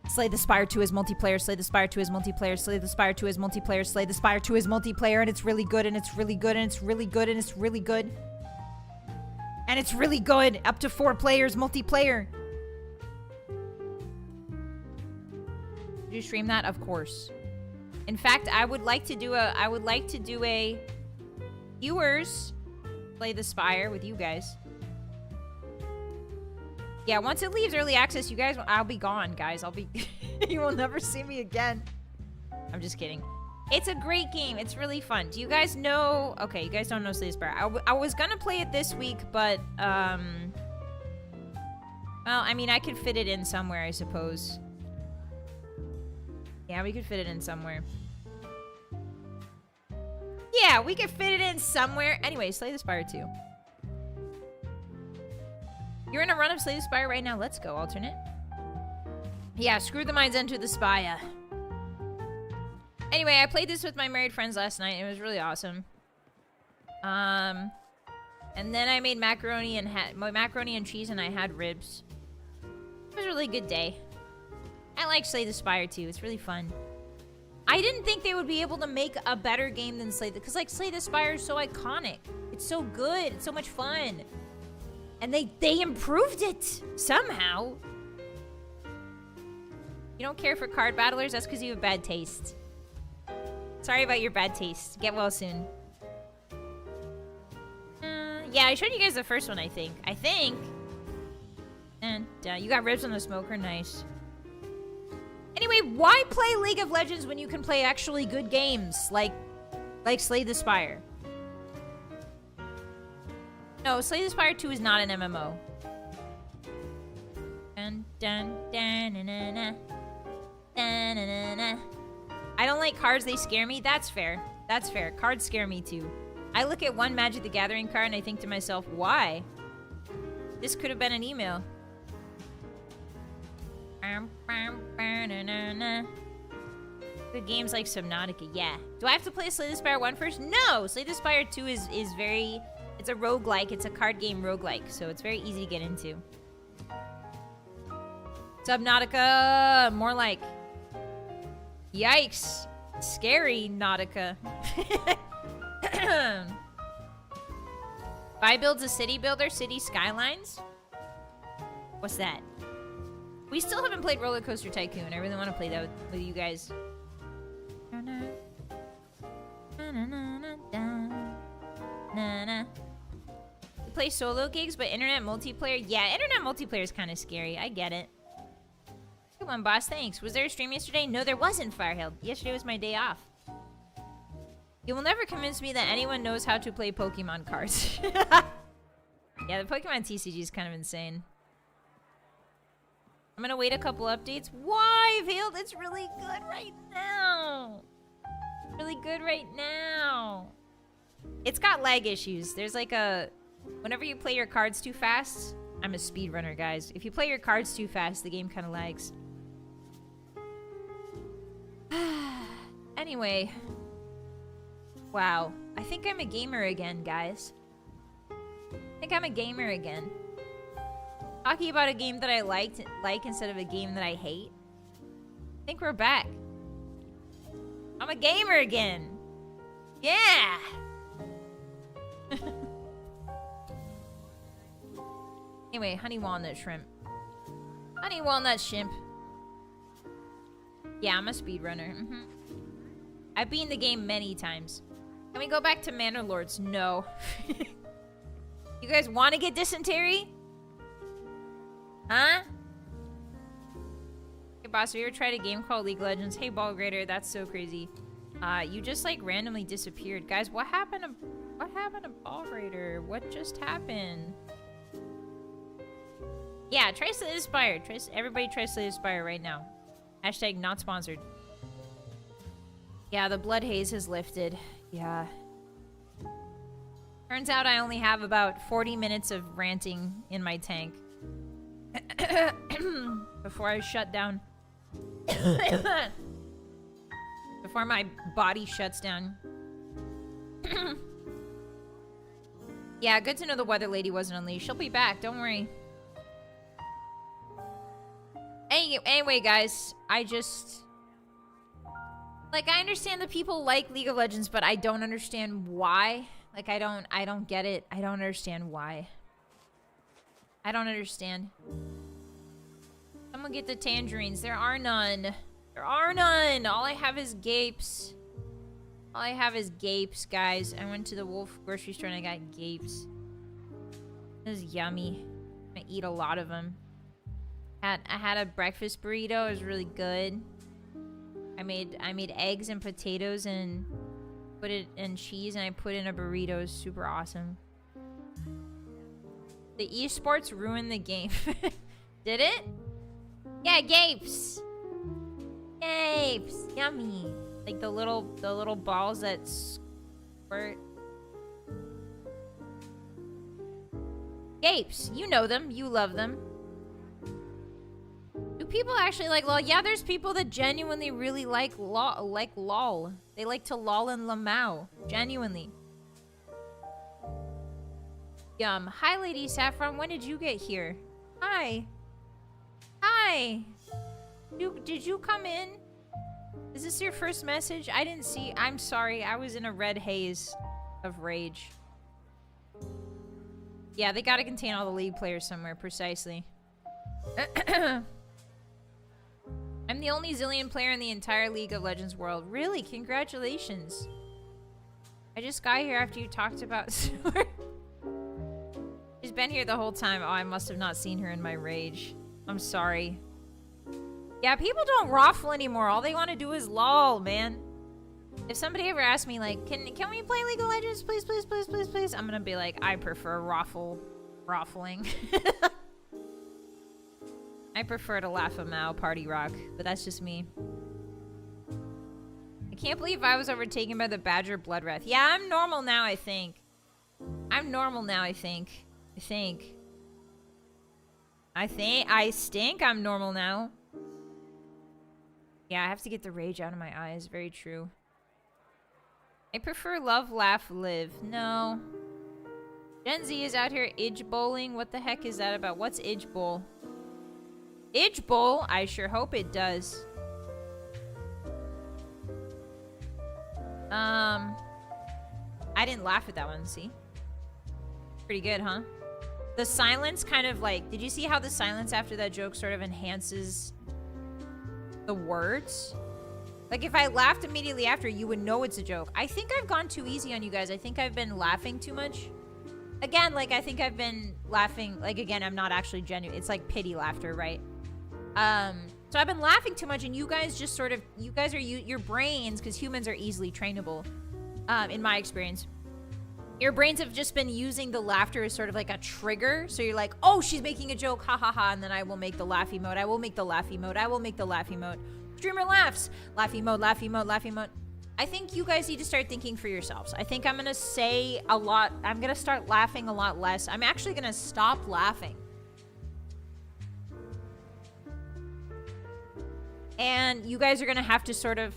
Slay the Spire 2 is multiplayer, Slay the Spire 2 is multiplayer, Slay the Spire 2 is multiplayer, Slay the Spire 2 is multiplayer, and it's really good, and it's really good, and it's really good, and it's really good. And it's really good. Up to 4 players multiplayer. Did you stream that? Of course. In fact, I would like to do a viewers Slay the Spire with you guys. Yeah, once it leaves early access, you guys, I'll be gone, guys. I'll be you will never see me again. I'm just kidding. It's a great game. It's really fun. Do you guys know... Okay, you guys don't know Slay the Spire. I was gonna play it this week, but, well, I mean, I could fit it in somewhere, I suppose. Yeah, we could fit it in somewhere. Yeah, we could fit it in somewhere. Anyway, Slay the Spire 2. You're in a run of Slay the Spire right now. Let's go, alternate. Yeah, screw the mines, enter the spire. Anyway, I played this with my married friends last night. It was really awesome. And then I made macaroni and cheese, and I had ribs. It was a really good day. I like Slay the Spire too. It's really fun. I didn't think they would be able to make a better game than Slay the... Because, like, Slay the Spire is so iconic. It's so good. It's so much fun. And they improved it somehow. You don't care for card battlers? That's because you have bad taste. Sorry about your bad taste. Get well soon. Yeah, I showed you guys the first one, I think. And you got ribs on the smoker, nice. Anyway, why play League of Legends when you can play actually good games like Slay the Spire? No, Slay the Spire 2 is not an MMO. Dun, dun, dun, na, na, na. Dun, na, na, na. I don't like cards, they scare me. That's fair. That's fair. Cards scare me too. I look at one Magic the Gathering card and I think to myself, why? This could have been an email. Good games like Subnautica, yeah. Do I have to play Slay the Spire 1 first? No! Slay the Spire 2 is very... It's a roguelike. It's a card game roguelike, so it's very easy to get into. Subnautica, more like... Yikes. Scary Nautica. Vi builds a city builder, City Skylines? What's that? We still haven't played Roller Coaster Tycoon. I really want to play that with you guys. We play solo gigs, but internet multiplayer? Yeah, internet multiplayer is kind of scary. I get it. Good one, boss. Thanks. Was there a stream yesterday? No, there wasn't, Firehill. Yesterday was my day off. You will never convince me that anyone knows how to play Pokemon cards. Yeah, the Pokemon TCG is kind of insane. I'm gonna wait a couple updates. Why, Veiled? It's really good right now. Really good right now. It's got lag issues. There's like a... Whenever you play your cards too fast... I'm a speedrunner, guys. If you play your cards too fast, the game kind of lags. Anyway. Wow. I think I'm a gamer again, guys. I think I'm a gamer again. Talking about a game that I like instead of a game that I hate. I think we're back. I'm a gamer again. Yeah! Anyway, honey walnut shrimp. Honey walnut shrimp. Yeah, I'm a speedrunner. I've beaten the game many times. Can we go back to Manor Lords? No. You guys want to get dysentery? Huh? Hey, boss, have you ever tried a game called League of Legends? Hey, Ball Grader, that's so crazy. You just, like, randomly disappeared. Guys, what happened to Ball Grader? What just happened? Yeah, try Slay the Spire. Everybody try Slay the Spire right now. Hashtag not sponsored. Yeah, the blood haze has lifted. Yeah. Turns out I only have about 40 minutes of ranting in my tank. Before I shut down. Before my body shuts down. Yeah, good to know the weather lady wasn't unleashed. She'll be back, don't worry. Anyway, guys, I just... Like, I understand that people like League of Legends, but I don't understand why. Like, I don't get it. I don't understand why. I don't understand. Someone get the tangerines. There are none. There are none. All I have is gapes. All I have is gapes, guys. I went to the Wolf grocery store and I got gapes. This is yummy. I'm gonna eat a lot of them. I had a breakfast burrito. It was really good. I made eggs and potatoes and put it in cheese and I put in a burrito. It was super awesome. The esports ruined the game. Did it? Yeah, gapes. Gapes. Yummy. Like the little balls that squirt. Gapes. You know them. You love them. Do people actually like LOL? Yeah, there's people that genuinely really like LOL. They like to LOL and Lamau. Genuinely. Yum. Hi, Lady Saffron. When did you get here? Hi. Hi. Did you come in? Is this your first message? I didn't see. I'm sorry. I was in a red haze of rage. Yeah, they gotta contain all the League players somewhere. Precisely. I'm the only Zillion player in the entire League of Legends world. Really? Congratulations. I just got here after you talked about been here the whole time. Oh, I must have not seen her in my rage. I'm sorry. Yeah, people don't raffle anymore. All they want to do is lol, man. If somebody ever asks me, like, can we play League of Legends? Please, please, please, please, please. I'm gonna be like, I prefer raffling. I prefer to laugh a Mao party rock, but that's just me. I can't believe I was overtaken by the Badger Blood Wrath. Yeah, I'm normal now, I think. I'm normal now, I think. I stink. I'm normal now. Yeah, I have to get the rage out of my eyes. Very true. I prefer love, laugh, live. No. Gen Z is out here idge bowling. What the heck is that about? What's idge bowl? Idge bowl? I sure hope it does. I didn't laugh at that one, see? Pretty good, huh? The silence kind of like... Did you see how the silence after that joke sort of enhances the words? Like, if I laughed immediately after, you would know it's a joke. I think I've gone too easy on you guys. I think I've been laughing too much. Again, like, I think I've been laughing... Like, again, I'm not actually genuine. It's like pity laughter, right? So I've been laughing too much, and you guys just sort of... You guys are... Your brains, because humans are easily trainable, in my experience. Your brains have just been using the laughter as sort of like a trigger. So you're like, oh, she's making a joke, ha ha ha, and then I will make the laughy mode. I will make the laughy mode. I will make the laughy mode. Streamer laughs. Laughy mode, laughy mode, laughy mode. I think you guys need to start thinking for yourselves. I think I'm going to say a lot. I'm going to start laughing a lot less. I'm actually going to stop laughing. And you guys are going to have to sort of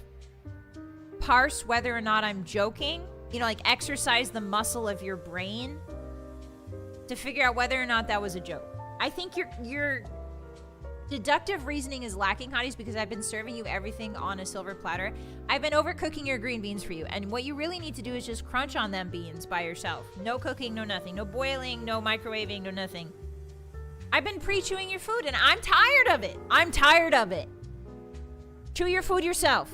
parse whether or not I'm joking. You know, like exercise the muscle of your brain to figure out whether or not that was a joke. I think your deductive reasoning is lacking, Hotties, because I've been serving you everything on a silver platter. I've been overcooking your green beans for you, and what you really need to do is just crunch on them beans by yourself. No cooking, no nothing. No boiling, no microwaving, no nothing. I've been pre-chewing your food, and I'm tired of it. I'm tired of it. Chew your food yourself.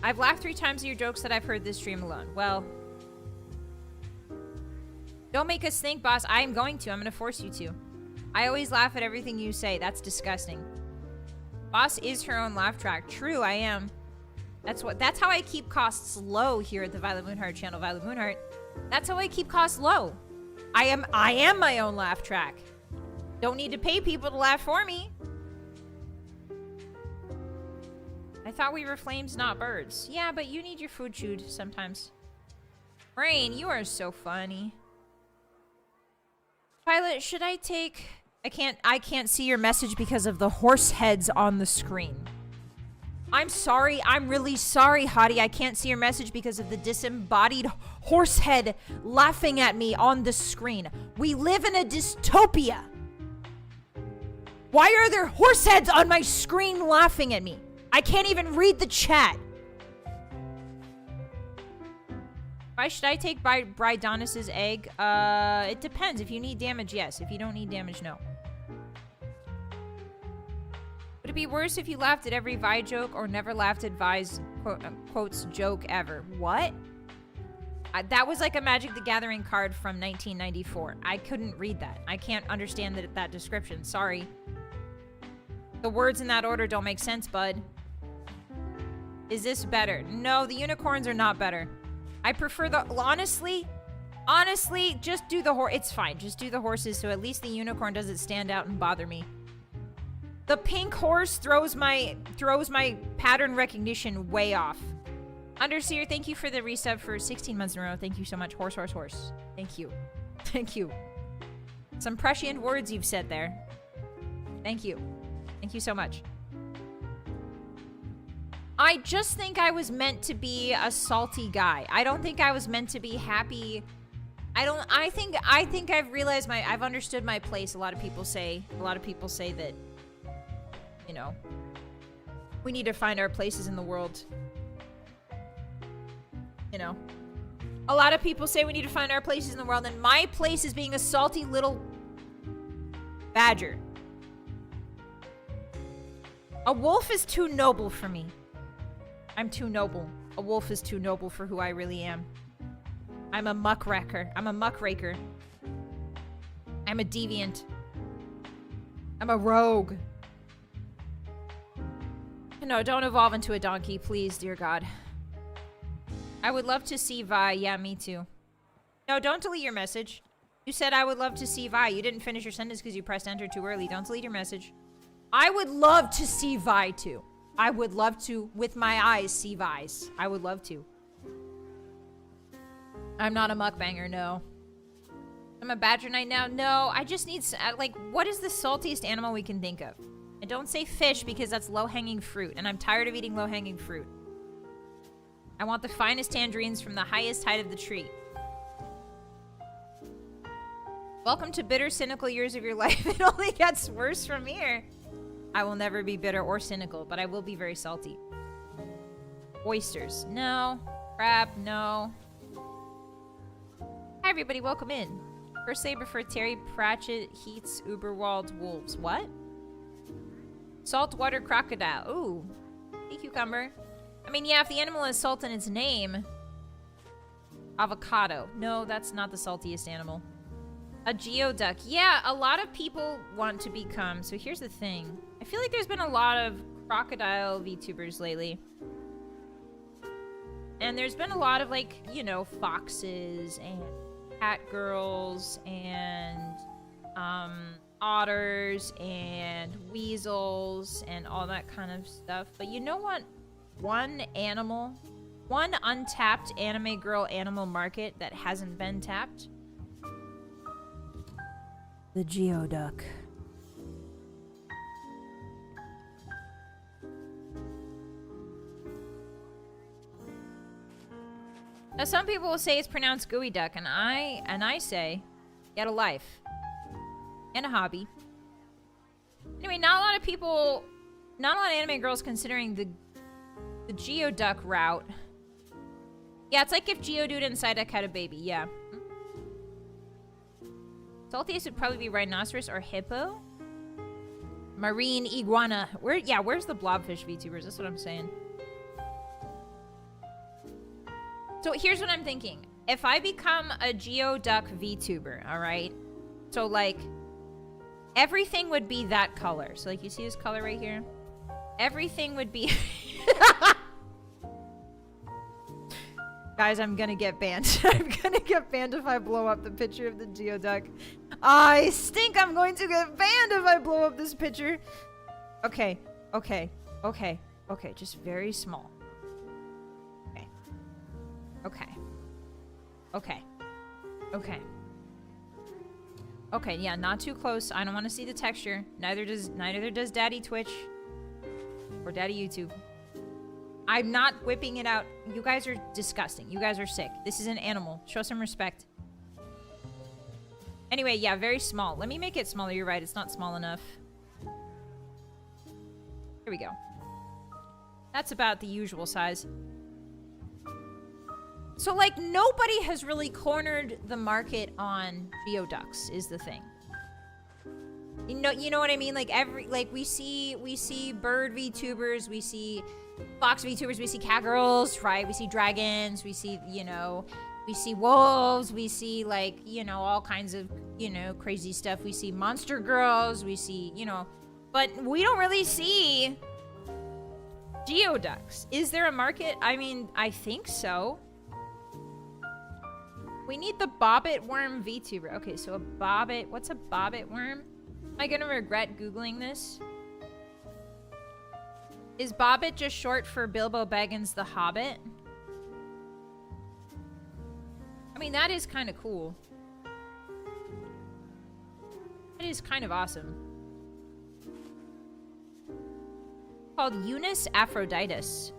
I've laughed 3 times at your jokes that I've heard this stream alone. Well, don't make us think, boss. I am going to. I'm going to force you to. I always laugh at everything you say. That's disgusting. Boss is her own laugh track. True, I am. That's how I keep costs low here at the Vylett Moonheart channel, Vylett Moonheart. That's how I keep costs low. I am my own laugh track. Don't need to pay people to laugh for me. I thought we were flames, not birds. Yeah, but you need your food chewed sometimes. Rain, you are so funny. Vylett, should I take... I can't see your message because of the horse heads on the screen. I'm sorry. I'm really sorry, Hottie. I can't see your message because of the disembodied horse head laughing at me on the screen. We live in a dystopia. Why are there horse heads on my screen laughing at me? I can't even read the chat. Why should I take Brydonis's egg? It depends. If you need damage, yes. If you don't need damage, no. Would it be worse if you laughed at every Vi joke or never laughed at Vi's quotes joke ever? What? That was like a Magic the Gathering card from 1994. I couldn't read that. I can't understand that description. Sorry. The words in that order don't make sense, bud. Is this better? No, the unicorns are not better. I prefer the... Honestly, just do the horse. It's fine. Just do the horses so at least the unicorn doesn't stand out and bother me. The pink horse throws my pattern recognition way off. Underseer, thank you for the resub for 16 months in a row. Thank you so much. Horse, horse, horse. Thank you. Thank you. Some prescient words you've said there. Thank you. Thank you so much. I just think I was meant to be a salty guy. I don't think I was meant to be happy. I think I've realized I've understood my place. A lot of people say that, you know, we need to find our places in the world. You know, a lot of people say we need to find our places in the world, and my place is being a salty little badger. A wolf is too noble for me. I'm too noble. A wolf is too noble for who I really am. I'm a muckraker. I'm a muckraker. I'm a deviant. I'm a rogue. No, don't evolve into a donkey, please, dear God. I would love to see Vi. Yeah, me too. No, don't delete your message. You said I would love to see Vi. You didn't finish your sentence because you pressed enter too early. Don't delete your message. I would love to see Vi too. I would love to, with my eyes, see Vi's. I would love to. I'm not a mukbanger, no. I'm a badger knight now? No, I just need, like, what is the saltiest animal we can think of? And don't say fish because that's low-hanging fruit, and I'm tired of eating low-hanging fruit. I want the finest tangerines from the highest height of the tree. Welcome to bitter, cynical years of your life. It only gets worse from here. I will never be bitter or cynical, but I will be very salty. Oysters, no. Crab, no. Hi, everybody. Welcome in. First saber for Terry Pratchett Heats Uberwald Wolves. What? Saltwater crocodile. Ooh. Hey, cucumber. I mean, yeah, if the animal has salt in its name. Avocado. No, that's not the saltiest animal. A geoduck. Yeah, a lot of people want to become. So here's the thing. I feel like there's been a lot of crocodile VTubers lately. And there's been a lot of, like, you know, foxes and cat girls and otters and weasels and all that kind of stuff. But you know what? One untapped anime girl animal market that hasn't been tapped? The geoduck. Now some people will say it's pronounced gooey duck, and I say, get a life. And a hobby. Anyway, not a lot of anime girls considering the geoduck route. Yeah, it's like if Geodude and Psyduck had a baby, yeah. Saltiest would probably be rhinoceros or hippo. Marine iguana. Where's the blobfish VTubers? That's what I'm saying. So here's what I'm thinking. If I become a geoduck VTuber, alright? So like, everything would be that color. So like, you see this color right here? Everything would be... Guys, I'm gonna get banned. I'm gonna get banned if I blow up the picture of the geoduck. I stink. I'm going to get banned if I blow up this picture. Okay. Just very small. Okay, yeah, not too close. I don't want to see the texture. Neither does Daddy Twitch or Daddy YouTube. I'm not whipping it out. You guys are disgusting. You guys are sick. This is an animal. Show some respect. Anyway, yeah, very small. Let me make it smaller. You're right. It's not small enough. Here we go. That's about the usual size. So, like, nobody has really cornered the market on geoducks, is the thing. You know what I mean? Like, we see bird VTubers, we see fox VTubers, we see cat girls, right? We see dragons, we see, we see wolves, we see, like, all kinds of, crazy stuff. We see monster girls, we see, but we don't really see geoducks. Is there a market? I mean, I think so. We need the bobbit worm VTuber. Okay, so a bobbit. What's a bobbit worm? Am I gonna regret Googling this? Is bobbit just short for Bilbo Baggins the Hobbit? I mean, that is kind of cool. That is kind of awesome. Called Eunice Aphroditus.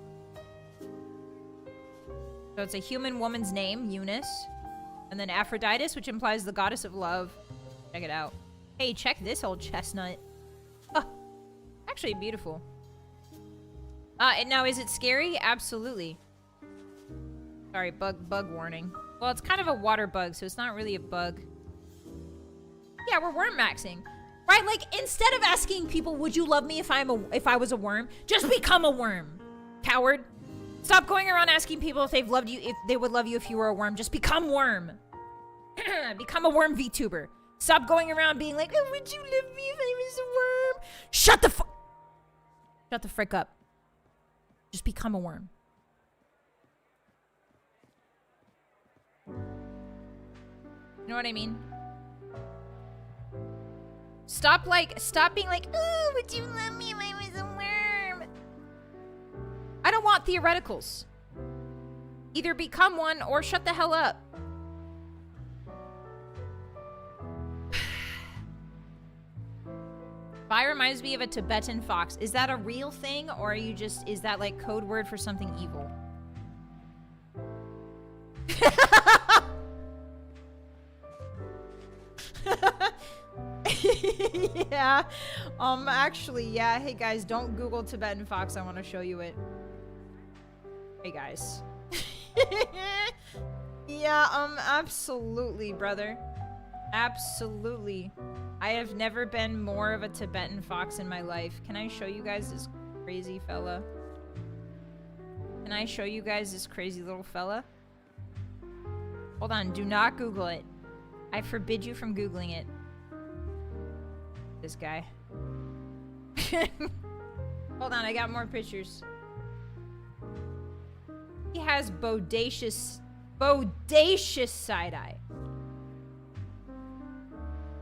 So it's a human woman's name, Eunice. And then Aphroditus, which implies the goddess of love. Check it out. Hey, check this old chestnut. Oh, actually beautiful. Now, is it scary? Absolutely. Sorry, bug warning. Well, it's kind of a water bug, so it's not really a bug. Yeah, we're worm maxing. Right? Like, instead of asking people, would you love me if I was a worm? Just become a worm. Coward. Stop going around asking people if they've loved you, if they would love you if you were a worm. Just become worm. Become a worm VTuber. Stop going around being like, oh, would you love me if I was a worm? Shut the frick up. Just become a worm. You know what I mean? Stop being like, oh, would you love me if I was a worm? I don't want theoreticals. Either become one or shut the hell up. Vi reminds me of a Tibetan fox. Is that a real thing, or are you just, is that like code word for something evil? Yeah. Actually, yeah. Hey guys, don't Google Tibetan fox. I want to show you it. Hey guys. Yeah, absolutely, brother. Absolutely. I have never been more of a Tibetan fox in my life. Can I show you guys this crazy fella? Can I show you guys this crazy little fella? Hold on, do not Google it. I forbid you from Googling it. This guy. Hold on, I got more pictures. He has bodacious side-eye.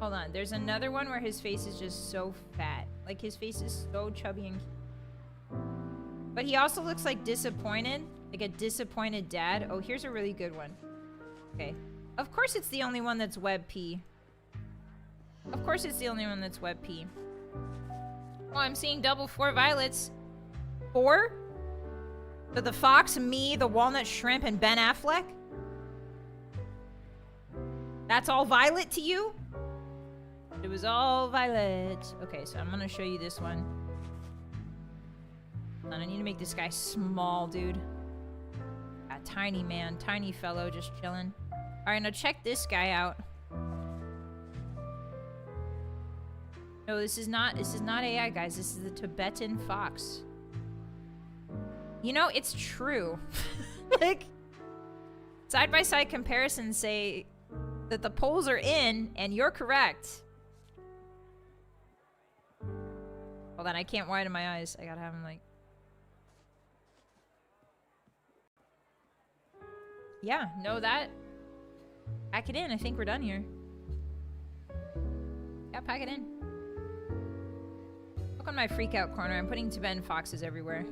Hold on, there's another one where his face is just so fat. Like, his face is so chubby and cute. But he also looks like disappointed. Like a disappointed dad. Oh, here's a really good one. Okay. Of course it's the only one that's WebP. Of course it's the only one that's WebP. Oh, I'm seeing double 4 violets. 4? So the fox, me, the walnut shrimp, and Ben Affleck? That's all Vylett to you? It was all Vylett. Okay, so I'm gonna show you this one. And I need to make this guy small, dude. A tiny man, tiny fellow just chilling. Alright, now check this guy out. No, this is not AI, guys. This is the Tibetan fox. You know, it's true. Like, side-by-side comparisons say that the polls are in, and you're correct. Hold on, I can't widen my eyes. I gotta have them, like... Yeah, no, that... Pack it in. I think we're done here. Yeah, pack it in. Look on my freak out corner. I'm putting Tibetan foxes everywhere.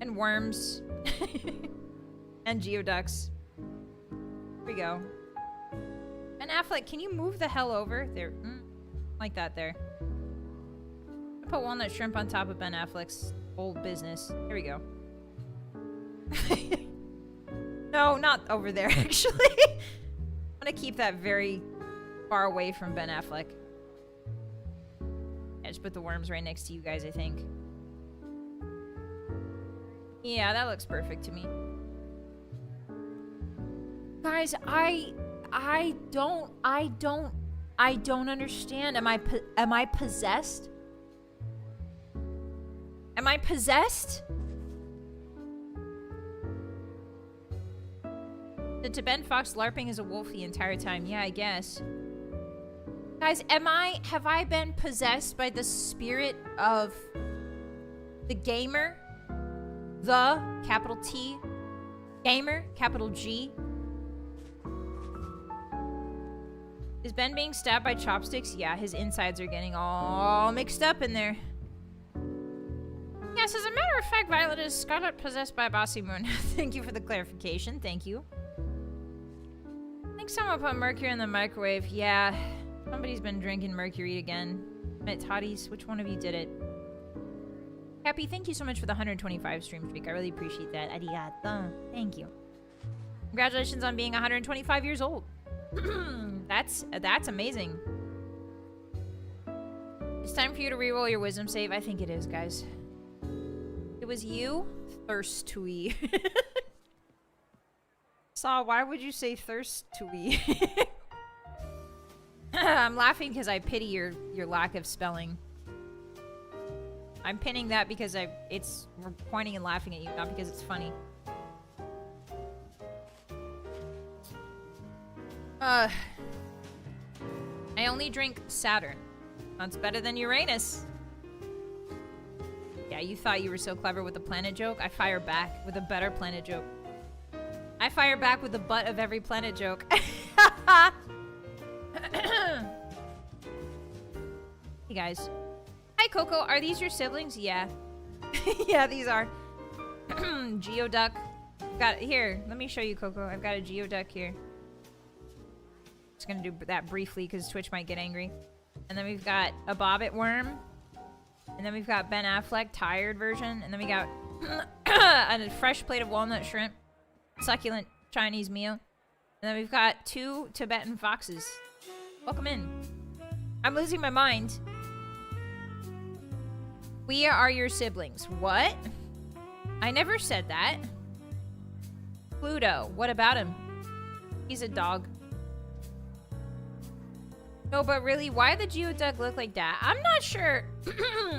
And worms. And geoducks. Here we go. And Affleck, can you move the hell over? There. Like that there. I put walnut shrimp on top of Ben Affleck's old business. Here we go. No, not over there, actually. I'm gonna keep that very far away from Ben Affleck. I just put the worms right next to you guys, I think. Yeah, that looks perfect to me. Guys, I don't understand. Am I possessed? Am I possessed? The Tibetan fox LARPing as a wolf the entire time. Yeah, I guess. Guys, have I been possessed by the spirit of the gamer? The, capital T, gamer, capital G. Is Ben being stabbed by chopsticks? Yeah, his insides are getting all mixed up in there. Yes, as a matter of fact, Vylett is Scarlet possessed by Bossy Moon. Thank you for the clarification. Thank you. I think someone put mercury in the microwave. Yeah, somebody's been drinking mercury again. Hotties, which one of you did it? Happy, thank you so much for the 125 stream streak. I really appreciate that. Arigato. Thank you. Congratulations on being 125 years old. That's amazing. It's time for you to reroll your wisdom save. I think it is, guys. It was you? Thirst-to-y. Saw, why would you say thirst-to-y? I'm laughing because I pity your lack of spelling. I'm pinning that because we're pointing and laughing at you, not because it's funny. I only drink Saturn. That's better than Uranus. Yeah, you thought you were so clever with the planet joke. I fire back with a better planet joke. I fire back with the butt of every planet joke. Hey guys. Hi Coco, are these your siblings? Yeah. Yeah, these are. Geoduck. Got it here. Let me show you, Coco. I've got a Geoduck here. Just gonna do that briefly because Twitch might get angry. And then we've got a Bobbit worm. And then we've got Ben Affleck, tired version. And then we got a fresh plate of walnut shrimp. Succulent Chinese meal. And then we've got 2 Tibetan foxes. Welcome in. I'm losing my mind. We are your siblings. What? I never said that. Pluto. What about him? He's a dog. No, but really, why the Geoduck look like that? I'm not sure.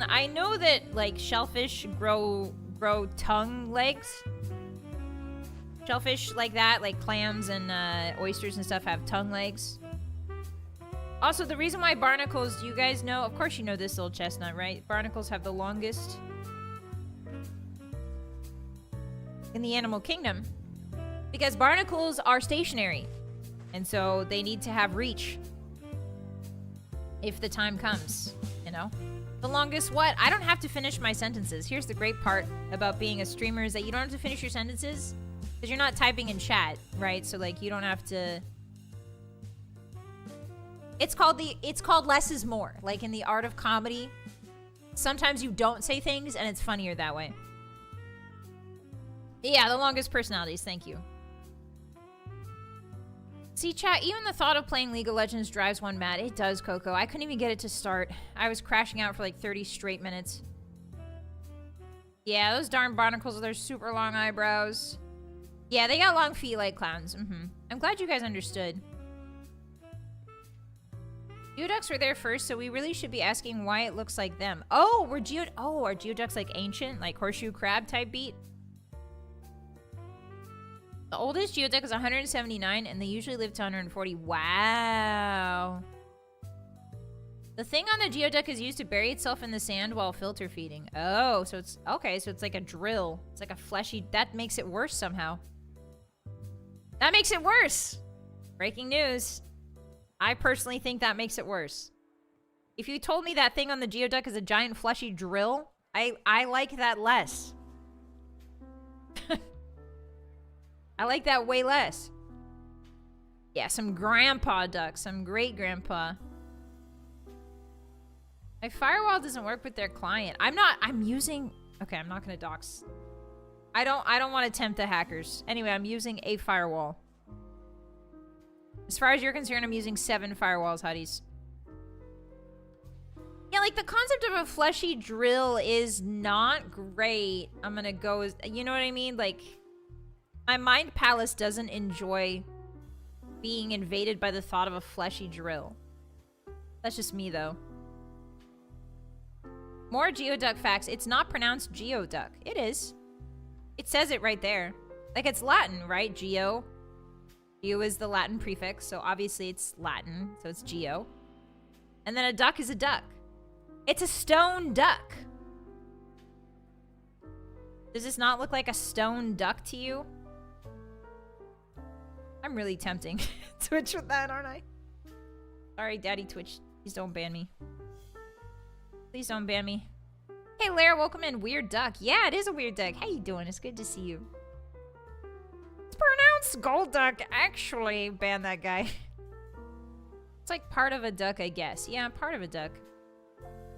I know that, like, shellfish grow tongue legs. Shellfish like that, like clams and oysters and stuff, have tongue legs. Also, the reason why barnacles, do you guys know? Of course you know this little chestnut, right? Barnacles have the longest in the animal kingdom. Because barnacles are stationary. And so they need to have reach. If the time comes, you know? The longest what? I don't have to finish my sentences. Here's the great part about being a streamer is that you don't have to finish your sentences. Because you're not typing in chat, right? So, like, you don't have to... It's called less is more. Like in the art of comedy, sometimes you don't say things and it's funnier that way. Yeah, the longest personalities, thank you. See, chat, even the thought of playing League of Legends drives one mad. It does, Coco. I couldn't even get it to start. I was crashing out for like 30 straight minutes. Yeah, those darn barnacles with their super long eyebrows. Yeah, they got long feet like clowns. I'm glad you guys understood. Geoducks were there first, so we really should be asking why it looks like them. Oh, are Geoducks like ancient, like horseshoe crab type beat? The oldest Geoduck is 179, and they usually live to 140. Wow. The thing on the Geoduck is used to bury itself in the sand while filter feeding. Oh, so it's okay. So it's like a drill. It's like a fleshy. That makes it worse somehow. That makes it worse. Breaking news. I personally think that makes it worse. If you told me that thing on the Geoduck is a giant fleshy drill, I like that less. I like that way less. Yeah, some grandpa ducks, some great grandpa. My firewall doesn't work with their client. I'm using, okay, I'm not gonna dox. I don't want to tempt the hackers. Anyway, I'm using a firewall. As far as you're concerned, I'm using 7 firewalls, Hotties. Yeah, like the concept of a fleshy drill is not great. I'm gonna go as, you know what I mean? Like, my mind palace doesn't enjoy being invaded by the thought of a fleshy drill. That's just me, though. More Geoduck facts. It's not pronounced Geoduck. It is. It says it right there. Like, it's Latin, right? Geo. Geo is the Latin prefix, so obviously it's Latin, so it's Geo. And then a duck is a duck. It's a stone duck. Does this not look like a stone duck to you? I'm really tempting Twitch with that, aren't I? Sorry, Daddy Twitch. Please don't ban me. Please don't ban me. Hey, Lara, welcome in. Weird duck. Yeah, it is a weird duck. How you doing? It's good to see you. It's pronounced gold duck. Actually, ban that guy. It's like part of a duck, I guess. Yeah, part of a duck.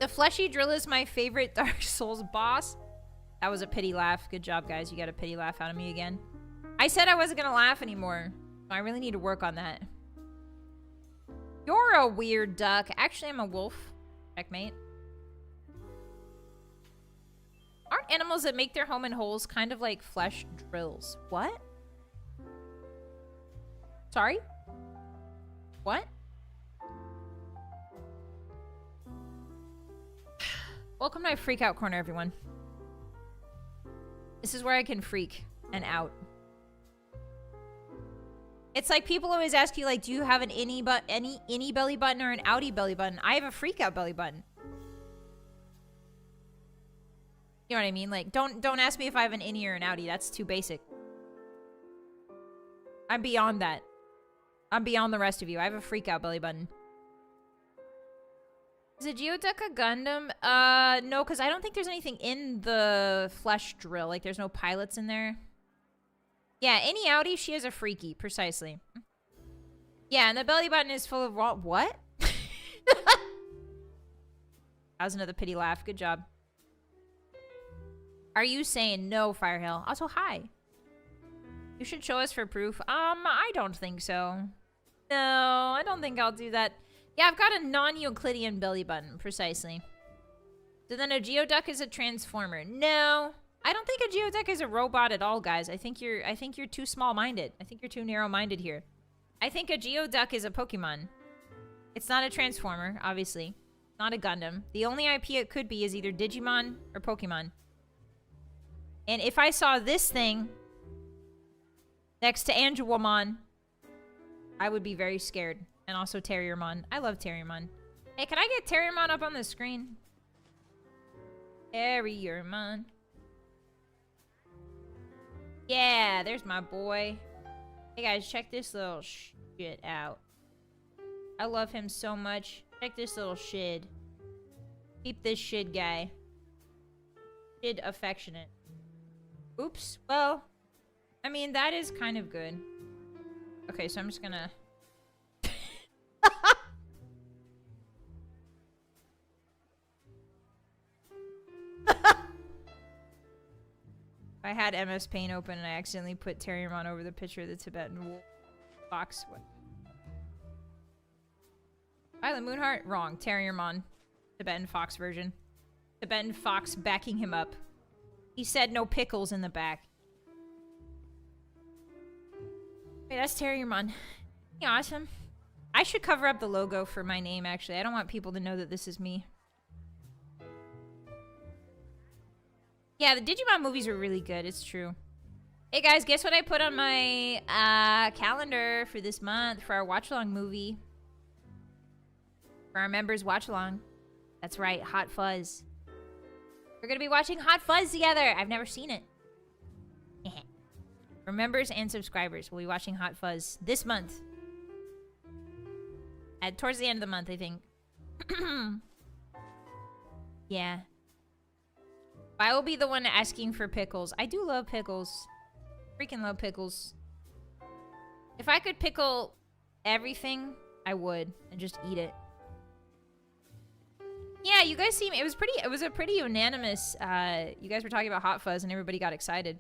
The fleshy drill is my favorite Dark Souls boss. That was a pity laugh. Good job, guys. You got a pity laugh out of me again. I said I wasn't gonna laugh anymore. I really need to work on that. You're a weird duck. Actually, I'm a wolf. Checkmate. Aren't animals that make their home in holes kind of like flesh drills? What? Sorry? What? Welcome to my freak out corner, everyone. This is where I can freak and out. It's like people always ask you, like, do you have an innie belly button or an outie belly button? I have a freak out belly button. You know what I mean? Like, don't ask me if I have an innie or an outie. That's too basic. I'm beyond that. I'm beyond the rest of you. I have a freak out belly button. Is a Geoduck a Gundam? No, because I don't think there's anything in the flesh drill. Like, there's no pilots in there. Yeah, any outie, she is a freaky, precisely. Yeah, and the belly button is full of what? That was another pity laugh. Good job. Are you saying no, Firehill? Also, hi. You should show us for proof. I don't think so. No, I don't think I'll do that. Yeah, I've got a non-Euclidean belly button, precisely. So then a Geoduck is a transformer. No, I don't think a Geoduck is a robot at all, guys. I think you're too small-minded. I think you're too narrow-minded here. I think a Geoduck is a Pokemon. It's not a transformer, obviously. Not a Gundam. The only IP it could be is either Digimon or Pokemon. And if I saw this thing next to Angelomon, I would be very scared. And also Terriermon. I love Terriermon. Hey, can I get Terriermon up on the screen? Terriermon. Yeah, there's my boy. Hey guys, check this little shit out. I love him so much. Check this little shid. Keep this shid guy. Shid affectionate. Oops. Well, I mean, that is kind of good. Okay, so I'm just gonna... I had MS Paint open and I accidentally put Terriermon over the picture of the Tibetan wolf fox. What? Vylett Moonheart? Wrong. Terriermon. Tibetan fox version. Tibetan fox backing him up. He said no pickles in the back. Wait, that's Terriermon. Yeah, awesome. I should cover up the logo for my name, actually. I don't want people to know that this is me. Yeah, the Digimon movies were really good. It's true. Hey, guys, guess what I put on my calendar for this month for our watch-along movie? For our members' watch-along. That's right, Hot Fuzz. We're going to be watching Hot Fuzz together. I've never seen it. For members and subscribers, we'll be watching Hot Fuzz this month. Towards the end of the month, I think. Yeah. I will be the one asking for pickles. I do love pickles. Freaking love pickles. If I could pickle everything, I would. And just eat it. Yeah, you guys seem... It was a pretty unanimous... you guys were talking about Hot Fuzz and everybody got excited.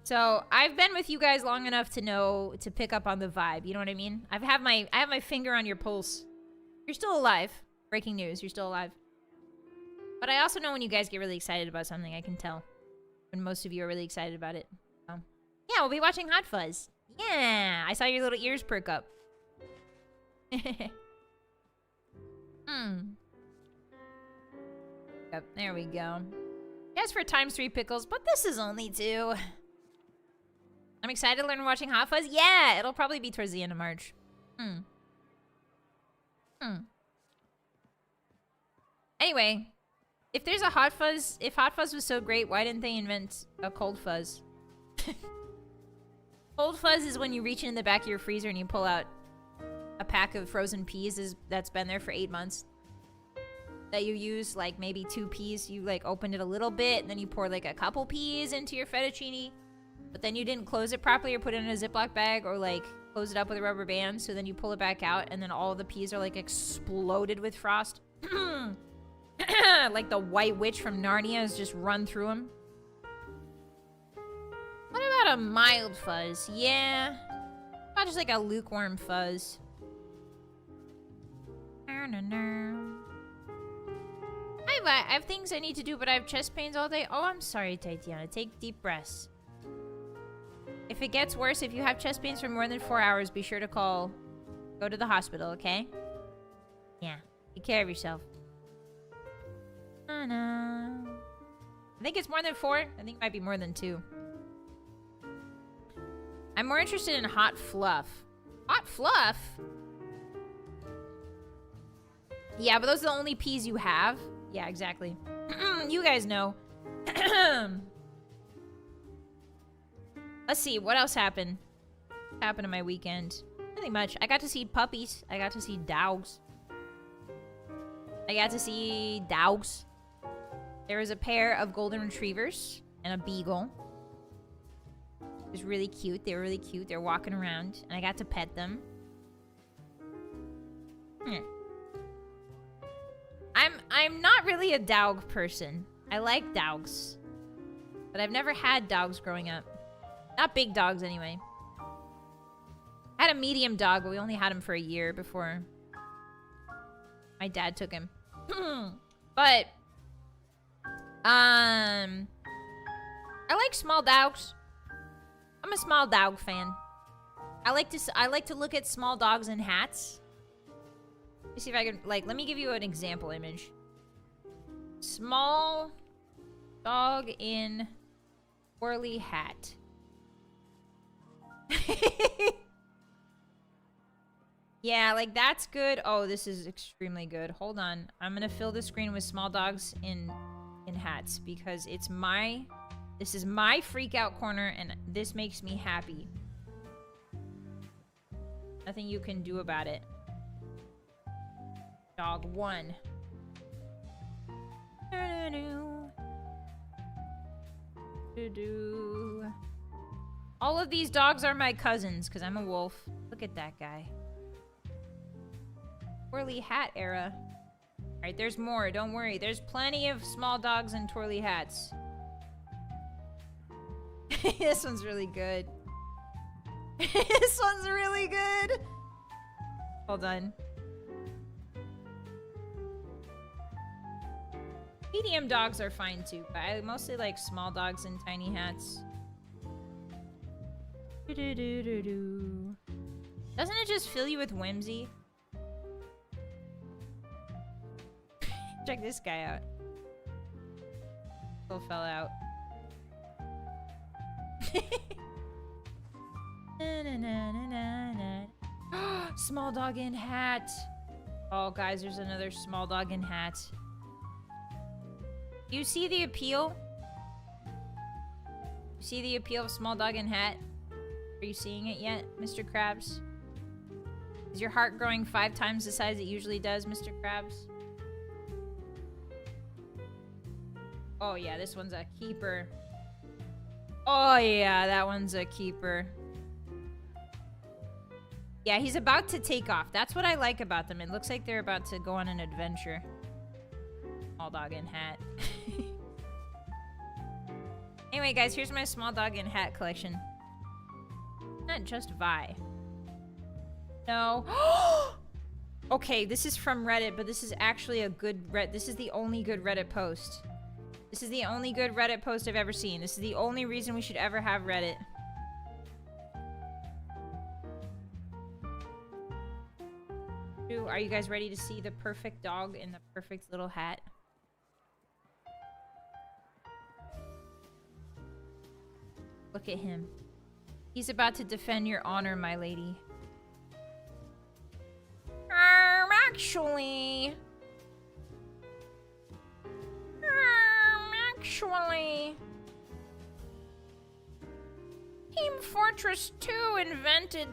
So, I've been with you guys long enough to know... To pick up on the vibe. You know what I mean? I have my finger on your pulse. You're still alive. Breaking news. You're still alive. But I also know when you guys get really excited about something, I can tell. When most of you are really excited about it. So, yeah, we'll be watching Hot Fuzz. Yeah, I saw your little ears perk up. Yep, there we go. Yes, for ×3 pickles, but this is only 2. I'm excited to learn watching Hot Fuzz. Yeah, it'll probably be towards the end of March. Anyway... If there's a Hot Fuzz, if Hot Fuzz was so great, why didn't they invent a Cold Fuzz? Cold Fuzz is when you reach in the back of your freezer and you pull out a pack of frozen peas that's been there for 8 months. That you use, like, maybe 2 peas. You, like, opened it a little bit, and then you pour, like, a couple peas into your fettuccine. But then you didn't close it properly or put it in a Ziploc bag or, like, close it up with a rubber band. So then you pull it back out, and then all the peas are, like, exploded with frost. Like the White Witch from Narnia has just run through them. What about a mild fuzz? Yeah. How about just like a lukewarm fuzz? I have things I need to do, but I have chest pains all day. Oh, I'm sorry, Tatiana. Take deep breaths. If it gets worse, if you have chest pains for more than 4 hours, be sure to go to the hospital, okay? Yeah. Take care of yourself. I think it's more than 4. I think it might be more than 2. I'm more interested in hot fluff. Hot fluff? Yeah, but those are the only peas you have. Yeah, exactly. You guys know. Let's see, what else happened? What happened to my weekend? Nothing much. I got to see puppies. I got to see dogs. There was a pair of golden retrievers and a beagle. It was really cute. They were really cute. They're walking around, and I got to pet them. I'm not really a dog person. I like dogs, but I've never had dogs growing up. Not big dogs, anyway. I had a medium dog, but we only had him for a year before my dad took him. But I like small dogs. I'm a small dog fan. I like to look at small dogs in hats. Let me see if I can, like, let me give you an example image. Small dog in twirly hat. Yeah, like, that's good. Oh, this is extremely good. Hold on. I'm gonna fill the screen with small dogs in hats because this is my freak out corner and this makes me happy. Nothing you can do about it. Dog 1. All of these dogs are my cousins because I'm a wolf. Look at that guy. Twirly hat era. Alright, there's more. Don't worry. There's plenty of small dogs in twirly hats. This one's really good. This one's really good. Hold on. Medium dogs are fine too, but I mostly like small dogs in tiny hats. Doesn't it just fill you with whimsy? Check this guy out. Still fell out. Small dog in hat. Oh, guys, there's another small dog in hat. You see the appeal? You see the appeal of small dog in hat? Are you seeing it yet, Mr. Krabs? Is your heart growing 5 times the size it usually does, Mr. Krabs? Oh yeah, this one's a keeper. Oh yeah, that one's a keeper. Yeah, he's about to take off. That's what I like about them. It looks like they're about to go on an adventure. Small dog in hat. Anyway, guys, here's my small dog in hat collection. Not just Vi. No. Okay, this is from Reddit, but this is actually a good this is the only good Reddit post. This is the only good Reddit post I've ever seen. This is the only reason we should ever have Reddit. Are you guys ready to see the perfect dog in the perfect little hat? Look at him. He's about to defend your honor, my lady. Actually... Team Fortress 2 invented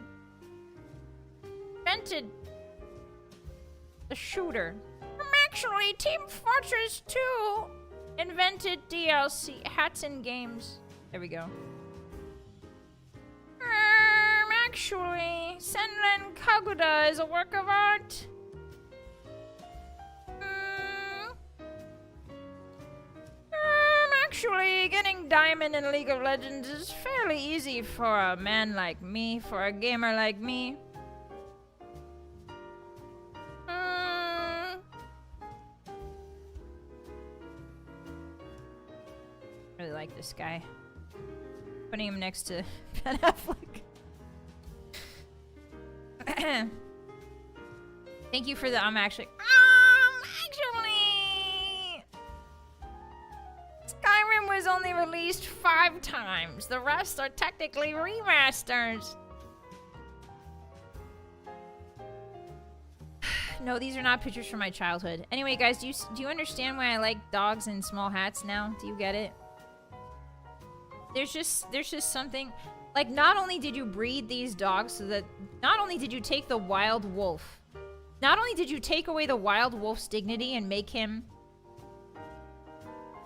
the shooter. Actually, Team Fortress 2 invented DLC hats and games. There we go. Actually, Senran Kaguda is a work of art. Actually, getting diamond in League of Legends is fairly easy for a man like me, for a gamer like me. Really like this guy. Putting him next to Ben Affleck. Thank you for the actually. was only released 5 times. The rest are technically remasters. No, these are not pictures from my childhood. Anyway, guys, do you understand why I like dogs in small hats now? Do you get it? There's just something... Like, not only did you breed these dogs so that... Not only did you take the wild wolf... Not only did you take away the wild wolf's dignity and make him...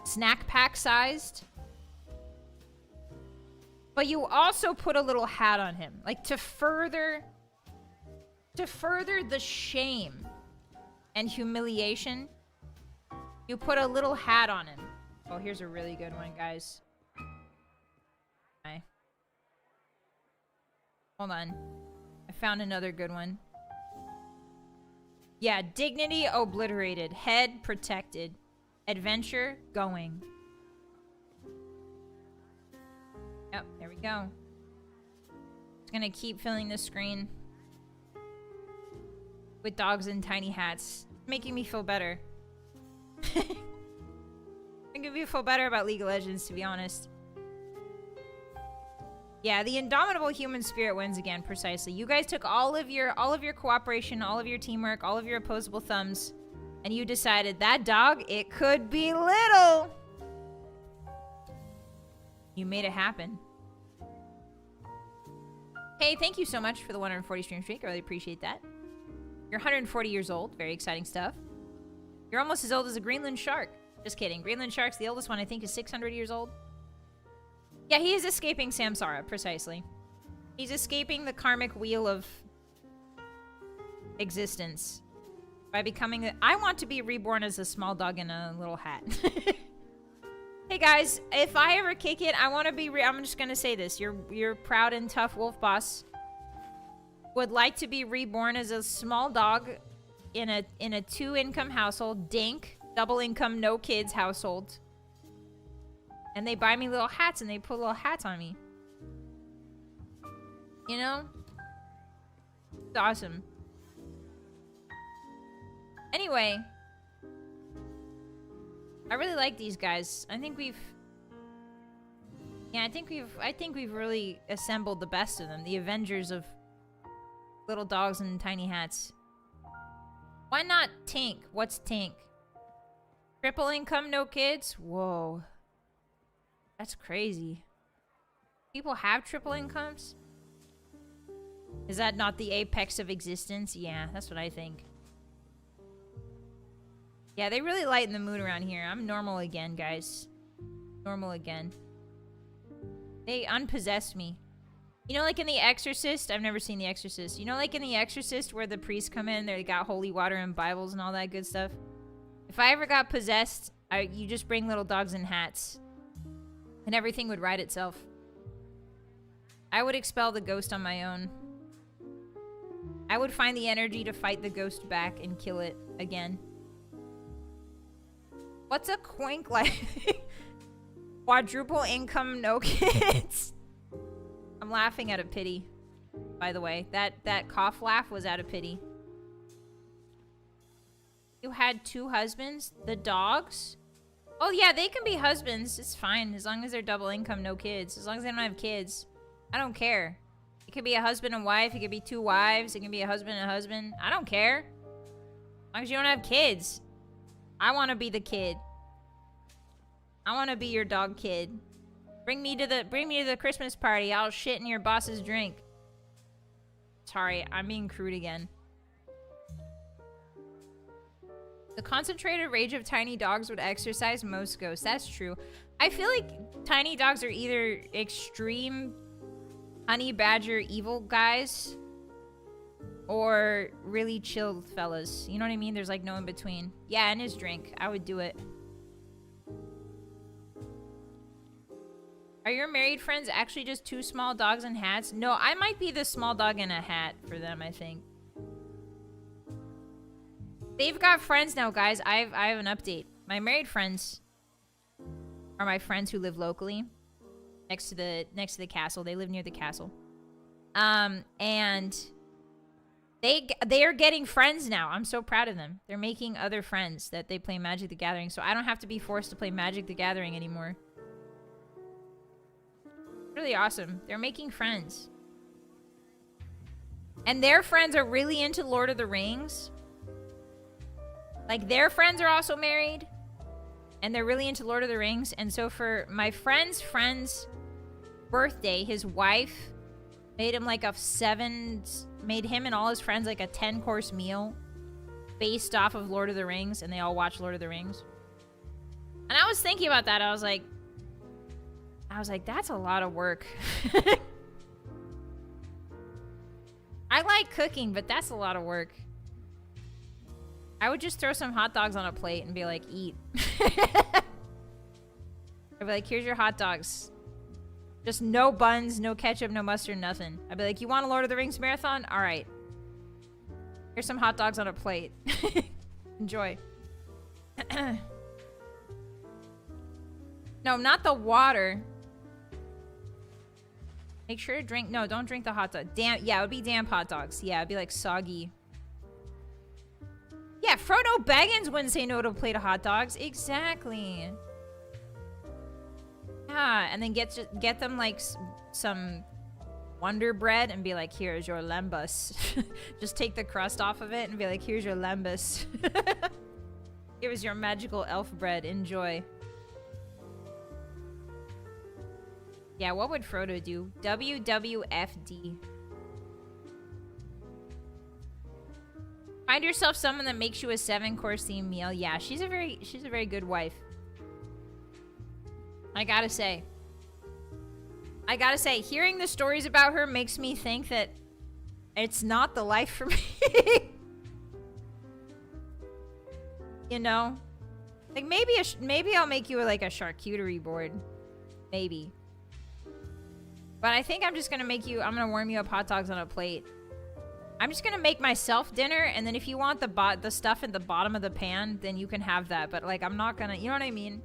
snack pack sized... But you also put a little hat on him. Like, to further the shame and humiliation, you put a little hat on him. Oh, here's a really good one, guys. Okay. Hold on. I found another good one. Yeah, dignity obliterated. Head protected. Adventure going. Yep, there we go. Just gonna keep filling the screen with dogs in tiny hats. Making me feel better. Making me feel better about League of Legends, to be honest. Yeah, the indomitable human spirit wins again, precisely. You guys took all of your cooperation, all of your teamwork, all of your opposable thumbs, and you decided that dog, it could be little. You made it happen. Hey, thank you so much for the 140 stream streak. I really appreciate that. You're 140 years old. Very exciting stuff. You're almost as old as a Greenland shark. Just kidding. Greenland shark's the oldest one, I think, is 600 years old. Yeah, he is escaping Samsara, precisely. He's escaping the karmic wheel of existence by becoming I want to be reborn as a small dog in a little hat. Hey guys, if I ever kick it, I want to be I'm just gonna say this. Your proud and tough wolf boss would like to be reborn as a small dog in a 2-income household, dink, double income, no kids household. And they buy me little hats and they put little hats on me. You know? It's awesome. Anyway, I really like these guys. I think we've really assembled the best of them. The Avengers of little dogs in tiny hats. Why not Tink? What's Tink? Triple income, no kids? Whoa. That's crazy. People have triple incomes? Is that not the apex of existence? Yeah, that's what I think. Yeah, they really lighten the mood around here. I'm normal again, guys. Normal again. They unpossessed me. You know, like in The Exorcist? I've never seen The Exorcist. You know, like in The Exorcist where the priests come in, they got holy water and Bibles and all that good stuff? If I ever got possessed, you just bring little dogs in hats. And everything would right itself. I would expel the ghost on my own. I would find the energy to fight the ghost back and kill it again. What's a quink like? Quadruple income, no kids. I'm laughing out of pity, by the way. That cough laugh was out of pity. You had 2 husbands? The dogs? Oh yeah, they can be husbands. It's fine. As long as they're double income, no kids. As long as they don't have kids. I don't care. It could be a husband and wife. It could be 2 wives. It can be a husband and a husband. I don't care. As long as you don't have kids. I want to be the kid. I want to be your dog kid. Bring me to the Christmas party. I'll shit in your boss's drink. Sorry, I'm being crude again. The concentrated rage of tiny dogs would exorcise most ghosts. That's true. I feel like tiny dogs are either extreme honey badger evil guys or really chill fellas. You know what I mean? There's like no in between. Yeah, and his drink. I would do it. Are your married friends actually just 2 small dogs in hats? No, I might be the small dog in a hat for them, I think. They've got friends now, guys. I have an update. My married friends are my friends who live locally next to the castle. They live near the castle. And they are getting friends now. I'm so proud of them. They're making other friends that they play Magic the Gathering, so I don't have to be forced to play Magic the Gathering anymore. really awesome. They're making friends. And their friends are really into Lord of the Rings. Like, their friends are also married. And they're really into Lord of the Rings. And so for my friend's birthday, his wife made him like made him and all his friends like a 10-course meal based off of Lord of the Rings. And they all watch Lord of the Rings. And I was thinking about that. I was like, that's a lot of work. I like cooking, but that's a lot of work. I would just throw some hot dogs on a plate and be like, eat. I'd be like, here's your hot dogs. Just no buns, no ketchup, no mustard, nothing. I'd be like, you want a Lord of the Rings marathon? All right. Here's some hot dogs on a plate. Enjoy. No, not the water. Make sure to drink. No, don't drink the hot dog. Damn. Yeah, it would be damp hot dogs. Yeah, it'd be like soggy. Yeah, Frodo Baggins wouldn't say no to a plate of hot dogs. Exactly. Yeah, and then get them like some Wonder Bread and be like, here's your lembas. Just take the crust off of it and be like, here's your lembas. Here's your magical elf bread. Enjoy. Yeah, what would Frodo do? WWFD. Find yourself someone that makes you a 7-course themed meal. Yeah, she's a very good wife. I gotta say, hearing the stories about her makes me think that it's not the life for me. You know? Like, maybe I'll make you like a charcuterie board. Maybe. But I think I'm just gonna I'm gonna warm you up hot dogs on a plate. I'm just gonna make myself dinner, and then if you want the stuff in the bottom of the pan, then you can have that. But like, I'm not gonna, you know what I mean?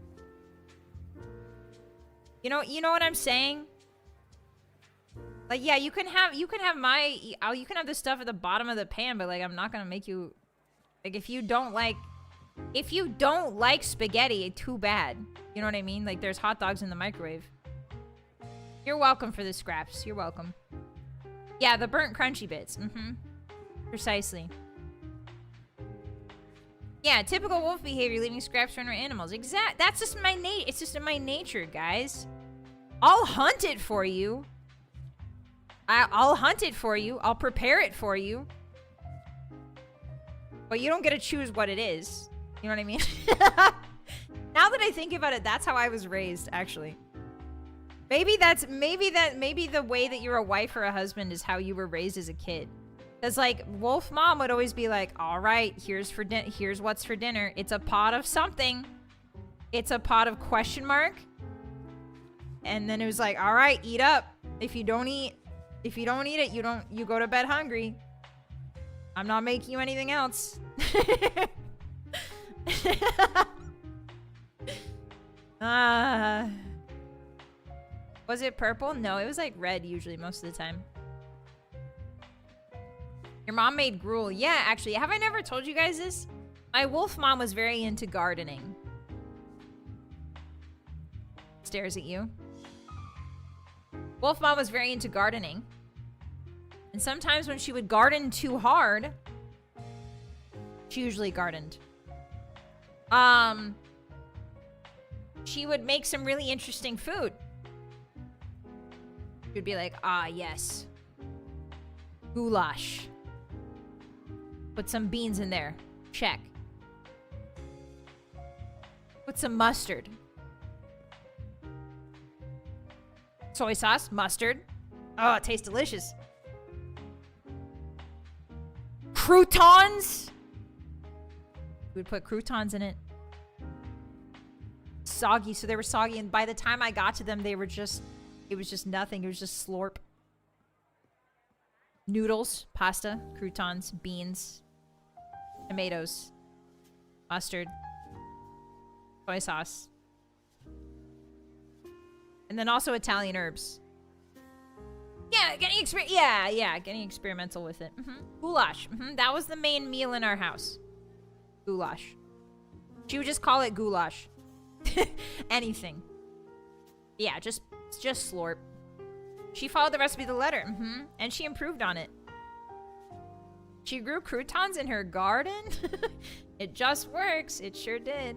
You know what I'm saying? Like, yeah, you can have the stuff at the bottom of the pan, but like, I'm not gonna make you, like, if you don't like spaghetti, too bad. You know what I mean? Like, there's hot dogs in the microwave. You're welcome for the scraps. You're welcome. Yeah, the burnt crunchy bits. Mm-hmm. Precisely. Yeah, typical wolf behavior, leaving scraps for other animals. That's just my it's just in my nature, guys. I'll hunt it for you. I'll hunt it for you. I'll prepare it for you. But you don't get to choose what it is. You know what I mean? Now that I think about it, that's how I was raised, actually. Maybe the way that you're a wife or a husband is how you were raised as a kid. Because, like, Wolf Mom would always be like, all right, here's what's for dinner. It's a pot of something. It's a pot of question mark. And then it was like, all right, eat up. If you don't eat it, you go to bed hungry. I'm not making you anything else. Was it purple? No, it was like red usually most of the time. Your mom made gruel. Yeah, actually, have I never told you guys this? My wolf mom was very into gardening. Stares at you. Wolf mom was very into gardening. And sometimes when she would garden too hard, she usually gardened. She would make some really interesting food. She'd be like, ah, yes. Goulash. Put some beans in there. Check. Put some mustard. Soy sauce, mustard. Oh, it tastes delicious. Croutons. We'd put croutons in it. Soggy, so they were soggy, and by the time I got to them, they were just, it was just nothing. It was just slorp. Noodles, pasta, croutons, beans, tomatoes, mustard, soy sauce, and then also Italian herbs. Yeah, getting experimental with it. Goulash. That was the main meal in our house. Goulash. She would just call it goulash. Anything. Yeah, just slorp. She followed the recipe to the letter. And she improved on it. She grew croutons in her garden? It just works. It sure did.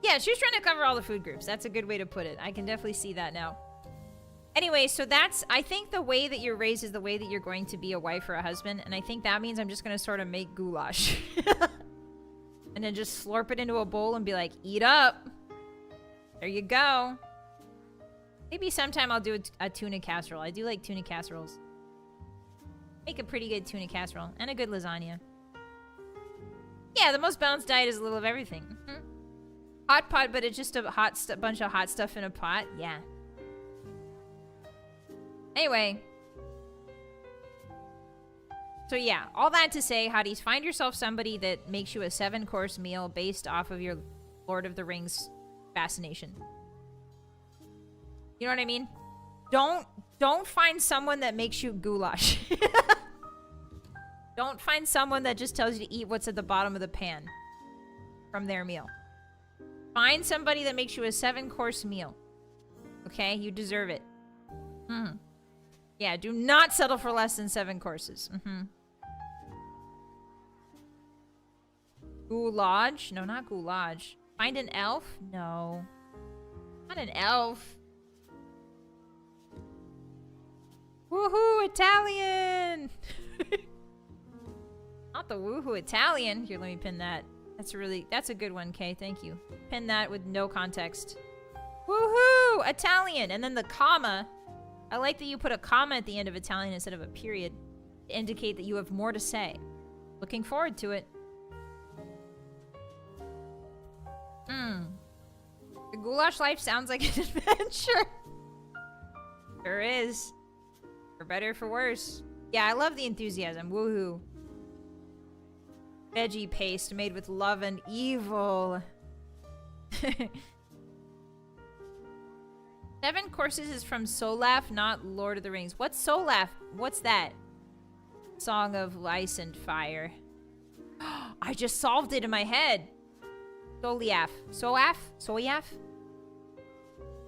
Yeah, she was trying to cover all the food groups. That's a good way to put it. I can definitely see that now. Anyway, so that's... I think the way that you're raised is the way that you're going to be a wife or a husband. And I think that means I'm just going to sort of make goulash. And then just slurp it into a bowl and be like, eat up. There you go. Maybe sometime I'll do a tuna casserole. I do like tuna casseroles. Make a pretty good tuna casserole. And a good lasagna. Yeah, the most balanced diet is a little of everything. Hot pot, but it's just a bunch of hot stuff in a pot. Yeah. Anyway. So yeah, all that to say, Hotties, find yourself somebody that makes you a 7-course meal based off of your Lord of the Rings fascination. You know what I mean? Don't find someone that makes you goulash. Don't find someone that just tells you to eat what's at the bottom of the pan from their meal. Find somebody that makes you a 7-course meal. Okay? You deserve it. Yeah, do not settle for less than 7 courses. Goulash? No, not goulash. Find an elf? No. Not an elf. Woohoo, Italian! Not the woohoo Italian. Here, let me pin that. That's a good one, Kay. Thank you. Pin that with no context. Woohoo! Italian! And then the comma. I like that you put a comma at the end of Italian instead of a period to indicate that you have more to say. Looking forward to it. The goulash life sounds like an adventure. Sure is. For better or for worse. Yeah, I love the enthusiasm. Woohoo. Veggie paste made with love and evil. 7 courses is from Solaf, not Lord of the Rings. What's Solaf? What's that? Song of Ice and Fire. I just solved it in my head. Soliaf. Soaf? Soyaf?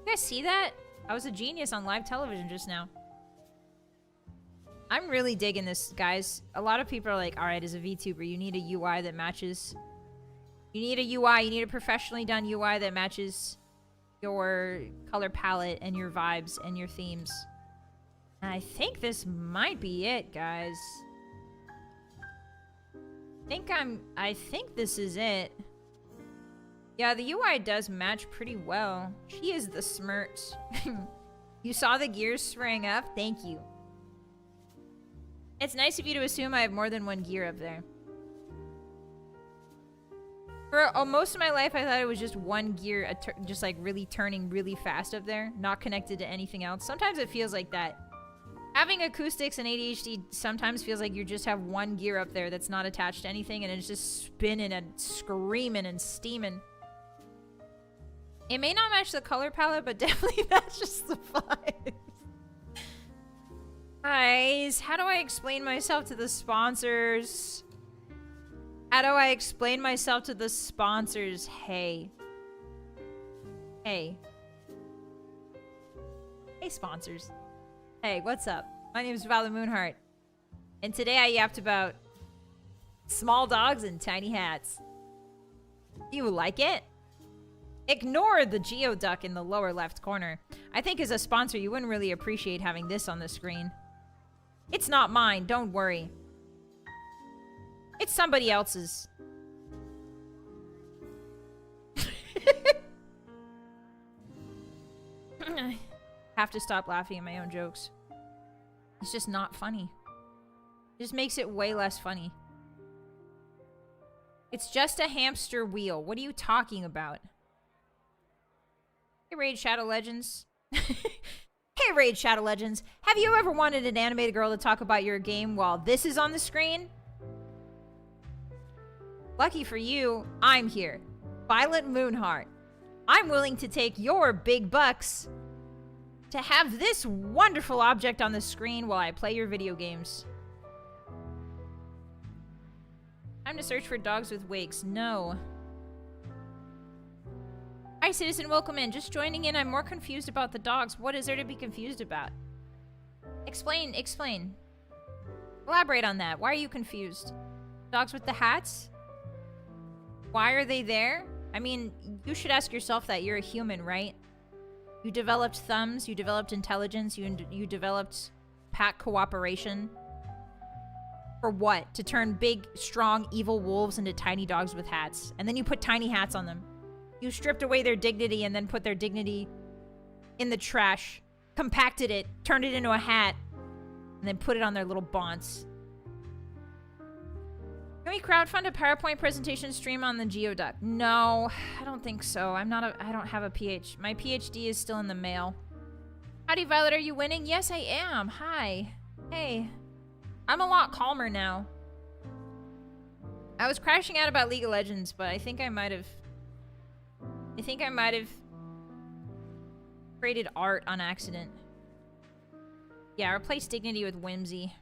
You guys see that? I was a genius on live television just now. I'm really digging this, guys. A lot of people are like, alright, as a VTuber, you need a UI that matches... You need a UI, you need a professionally done UI that matches your color palette and your vibes and your themes. And I think this might be it, guys. I think this is it. Yeah, the UI does match pretty well. She is the smirt. You saw the gears spraying up? Thank you. It's nice of you to assume I have more than one gear up there. For most of my life, I thought it was just one gear, just like really turning really fast up there, not connected to anything else. Sometimes it feels like that. Having acoustics and ADHD sometimes feels like you just have one gear up there that's not attached to anything and it's just spinning and screaming and steaming. It may not match the color palette, but definitely matches the vibes. Guys, how do I explain myself to the sponsors? How do I explain myself to the sponsors? Hey. Hey. Hey, sponsors. Hey, what's up? My name is Vylett Moonheart. And today I yapped about small dogs and tiny hats. You like it? Ignore the Geoduck in the lower left corner. I think as a sponsor, you wouldn't really appreciate having this on the screen. It's not mine, don't worry. It's somebody else's. I have to stop laughing at my own jokes. It's just not funny. It just makes it way less funny. It's just a hamster wheel. What are you talking about? Hey, Raid Shadow Legends. Hey, Raid Shadow Legends. Have you ever wanted an animated girl to talk about your game while this is on the screen? Lucky for you, I'm here. Vylett Moonheart. I'm willing to take your big bucks to have this wonderful object on the screen while I play your video games. Time to search for dogs with wakes. No. Hi, Citizen. Welcome in. Just joining in. I'm more confused about the dogs. What is there to be confused about? Explain. Elaborate on that. Why are you confused? Dogs with the hats? Why are they there? I mean, you should ask yourself that. You're a human, right? You developed thumbs, you developed intelligence, you developed pack cooperation. For what? To turn big, strong, evil wolves into tiny dogs with hats. And then you put tiny hats on them. You stripped away their dignity and then put their dignity in the trash. Compacted it, turned it into a hat, and then put it on their little bonts. Can we crowdfund a PowerPoint presentation stream on the Geoduck? No, I don't think so. I don't have a PhD. My PhD is still in the mail. Howdy, Vylett, are you winning? Yes, I am. Hi. Hey. I'm a lot calmer now. I was crashing out about League of Legends, but I think I might have created art on accident. Yeah, replace dignity with whimsy.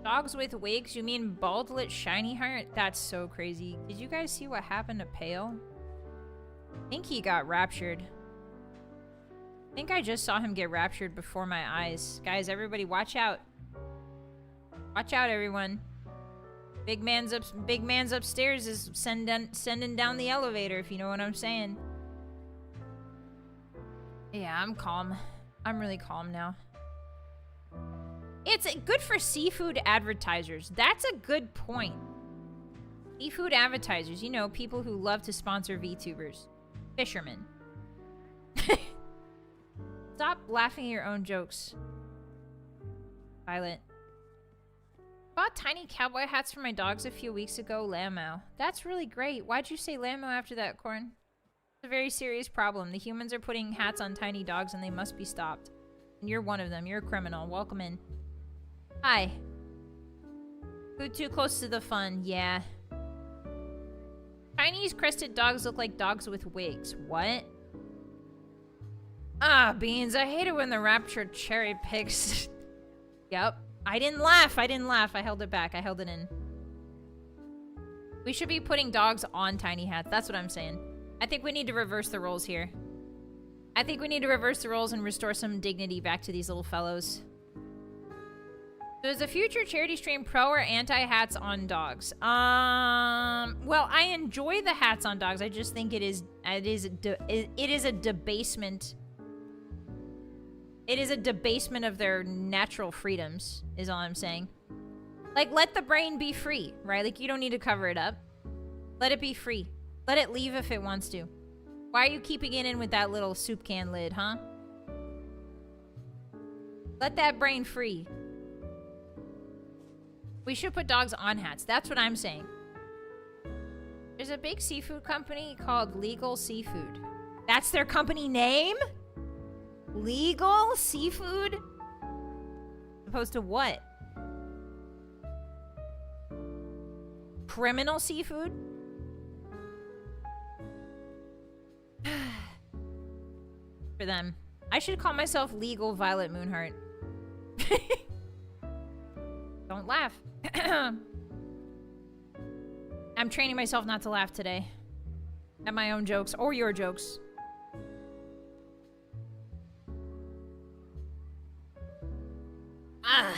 Dogs with wigs? You mean Baldlet Shiny Heart? That's so crazy. Did you guys see what happened to Pale? I think he got raptured. I think I just saw him get raptured before my eyes. Guys, everybody watch out. Watch out, everyone. Big man's upstairs is sending down the elevator, if you know what I'm saying. Yeah, I'm calm. I'm really calm now. It's good for seafood advertisers. That's a good point. Seafood advertisers, you know, people who love to sponsor VTubers. Fishermen. Stop laughing at your own jokes. Vylett. Bought tiny cowboy hats for my dogs a few weeks ago, Lamo. That's really great. Why'd you say Lamo after that, Corn? It's a very serious problem. The humans are putting hats on tiny dogs and they must be stopped. And you're one of them. You're a criminal. Welcome in. Hi. Food too close to the fun. Yeah. Chinese crested dogs look like dogs with wigs. What? Ah, Beans. I hate it when the rapture cherry picks. Yep. I didn't laugh. I held it back. I held it in. We should be putting dogs on tiny hats. That's what I'm saying. I think we need to reverse the roles here. I think we need to reverse the roles and restore some dignity back to these little fellows. So is a future charity stream pro or anti-hats on dogs? Well, I enjoy the hats on dogs. I just think it is a debasement. It is a debasement of their natural freedoms, is all I'm saying. Like, let the brain be free, right? Like, you don't need to cover it up. Let it be free. Let it leave if it wants to. Why are you keeping it in with that little soup can lid, huh? Let that brain free. We should put dogs on hats. That's what I'm saying. There's a big seafood company called Legal Seafood. That's their company name? Legal Seafood? Opposed to what? Criminal seafood? For them. I should call myself Legal Vylett Moonheart. Don't laugh. I'm training myself not to laugh today. At my own jokes or your jokes. Ah.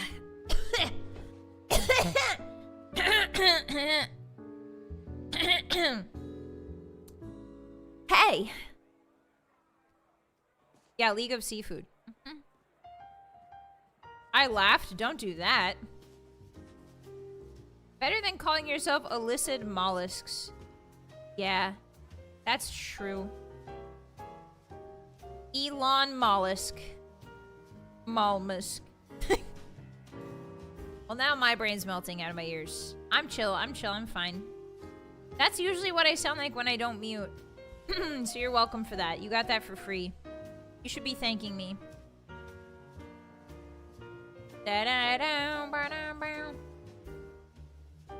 Hey. Yeah, League of Seafood. I laughed. Don't do that. Better than calling yourself illicit mollusks. Yeah, that's true. Elon Mollusk. Mollusk. Well, now my brain's melting out of my ears. I'm chill, I'm fine. That's usually what I sound like when I don't mute. So you're welcome for that. You got that for free. You should be thanking me.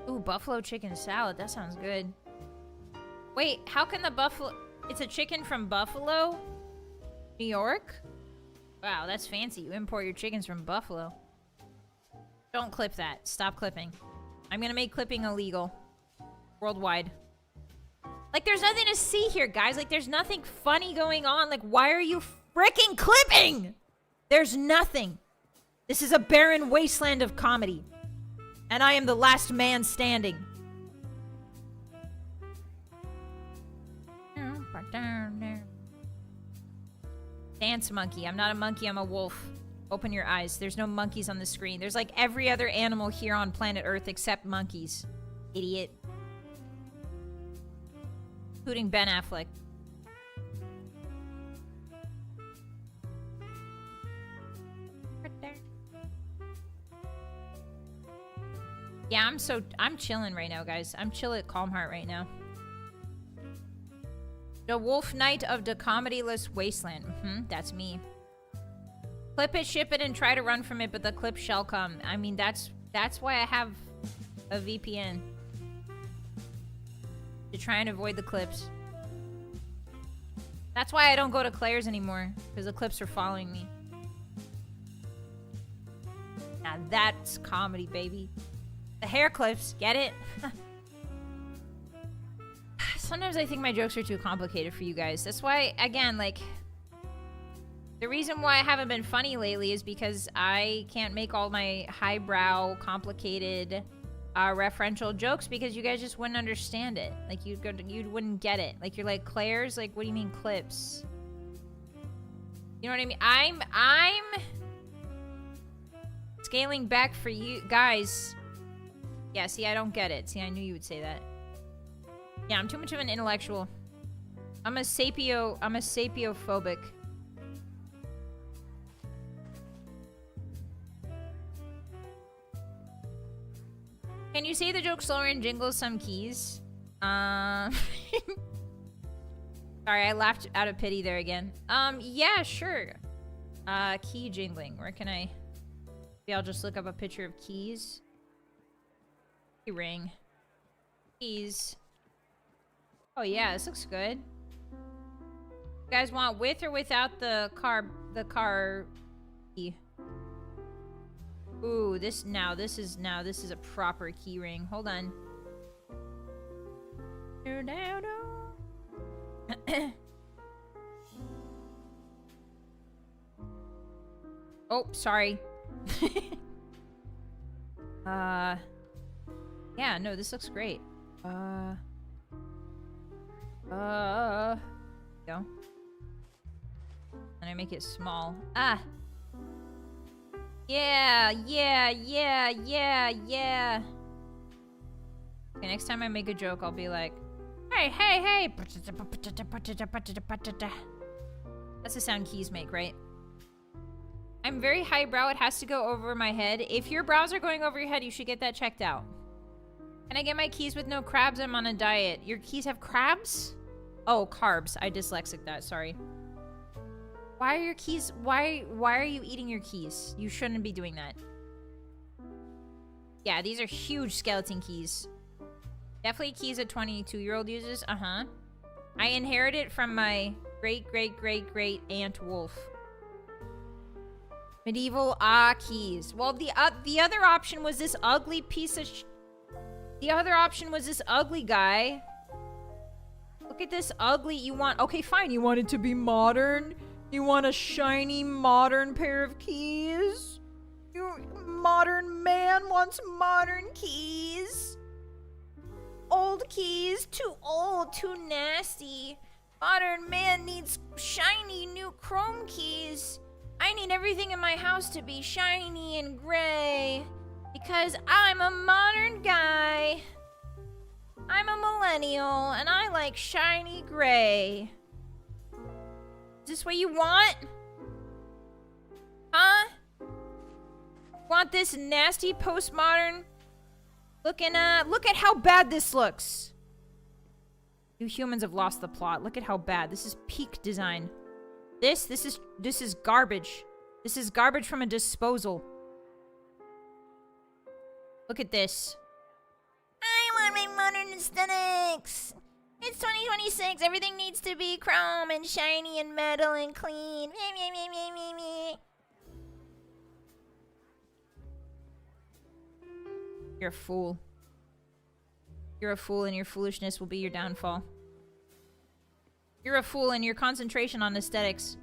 Ooh, buffalo chicken salad. That sounds good. Wait, how can the buffalo... It's a chicken from Buffalo? New York? Wow, that's fancy. You import your chickens from Buffalo. Don't clip that. Stop clipping. I'm gonna make clipping illegal. Worldwide. Like, there's nothing to see here, guys. Like, there's nothing funny going on. Like, why are you freaking clipping? There's nothing. This is a barren wasteland of comedy. And I am the last man standing. Dance monkey. I'm not a monkey, I'm a wolf. Open your eyes. There's no monkeys on the screen. There's like every other animal here on planet Earth except monkeys. Idiot. Including Ben Affleck. Yeah, I'm chilling right now, guys. I'm chill at Calm Heart right now. The Wolf Knight of the Comedyless Wasteland. That's me. Clip it, ship it, and try to run from it, but the clip shall come. I mean, that's why I have a VPN. To try and avoid the clips. That's why I don't go to Claire's anymore, because the clips are following me. Now that's comedy, baby. The hair clips, get it? Sometimes I think my jokes are too complicated for you guys. That's why, again, like... The reason why I haven't been funny lately is because I can't make all my highbrow, complicated, referential jokes because you guys just wouldn't understand it. Like, you wouldn't get it. Like, you're like, Claire's? Like, what do you mean clips? You know what I mean? I'm... Scaling back for you guys. Yeah, see, I don't get it. See, I knew you would say that. Yeah, I'm too much of an intellectual. I'm a sapiophobic. Can you say the joke slower and jingle some keys? Sorry, I laughed out of pity there again. Yeah, sure. Key jingling. Where can I... Maybe I'll just look up a picture of keys. Key ring. Keys. Oh yeah, this looks good. You guys want with or without the car key? Ooh, this is a proper key ring. Hold on. Oh, sorry. Yeah, no, this looks great. Go. And I make it small. Ah! Yeah! Okay, next time I make a joke, I'll be like, hey! That's the sound keys make, right? I'm very highbrow. It has to go over my head. If your brows are going over your head, you should get that checked out. Can I get my keys with no crabs? I'm on a diet. Your keys have crabs? Oh, carbs. I dyslexic that. Sorry. Why are your keys... Why are you eating your keys? You shouldn't be doing that. Yeah, these are huge skeleton keys. Definitely keys a 22-year-old uses. Uh-huh. I inherited from my great aunt Wolf. Medieval keys. Well, the other option was this ugly piece of the other option was this ugly guy. Look at this ugly... You want... Okay, fine. You want it to be modern? You want a shiny, modern pair of keys? You modern man wants modern keys? Old keys? Too old, too nasty. Modern man needs shiny, new chrome keys. I need everything in my house to be shiny and gray. Because I'm a modern guy. I'm a millennial, and I like shiny gray. Is this what you want? Huh? Want this nasty postmodern looking, look at how bad this looks. You humans have lost the plot. Look at how bad. This is peak design. This is garbage. This is garbage from a disposal. Look at this. I want my modern aesthetics. It's 2026. Everything needs to be chrome and shiny and metal and clean. You're a fool. You're a fool, and your foolishness will be your downfall. You're a fool, and your concentration on aesthetics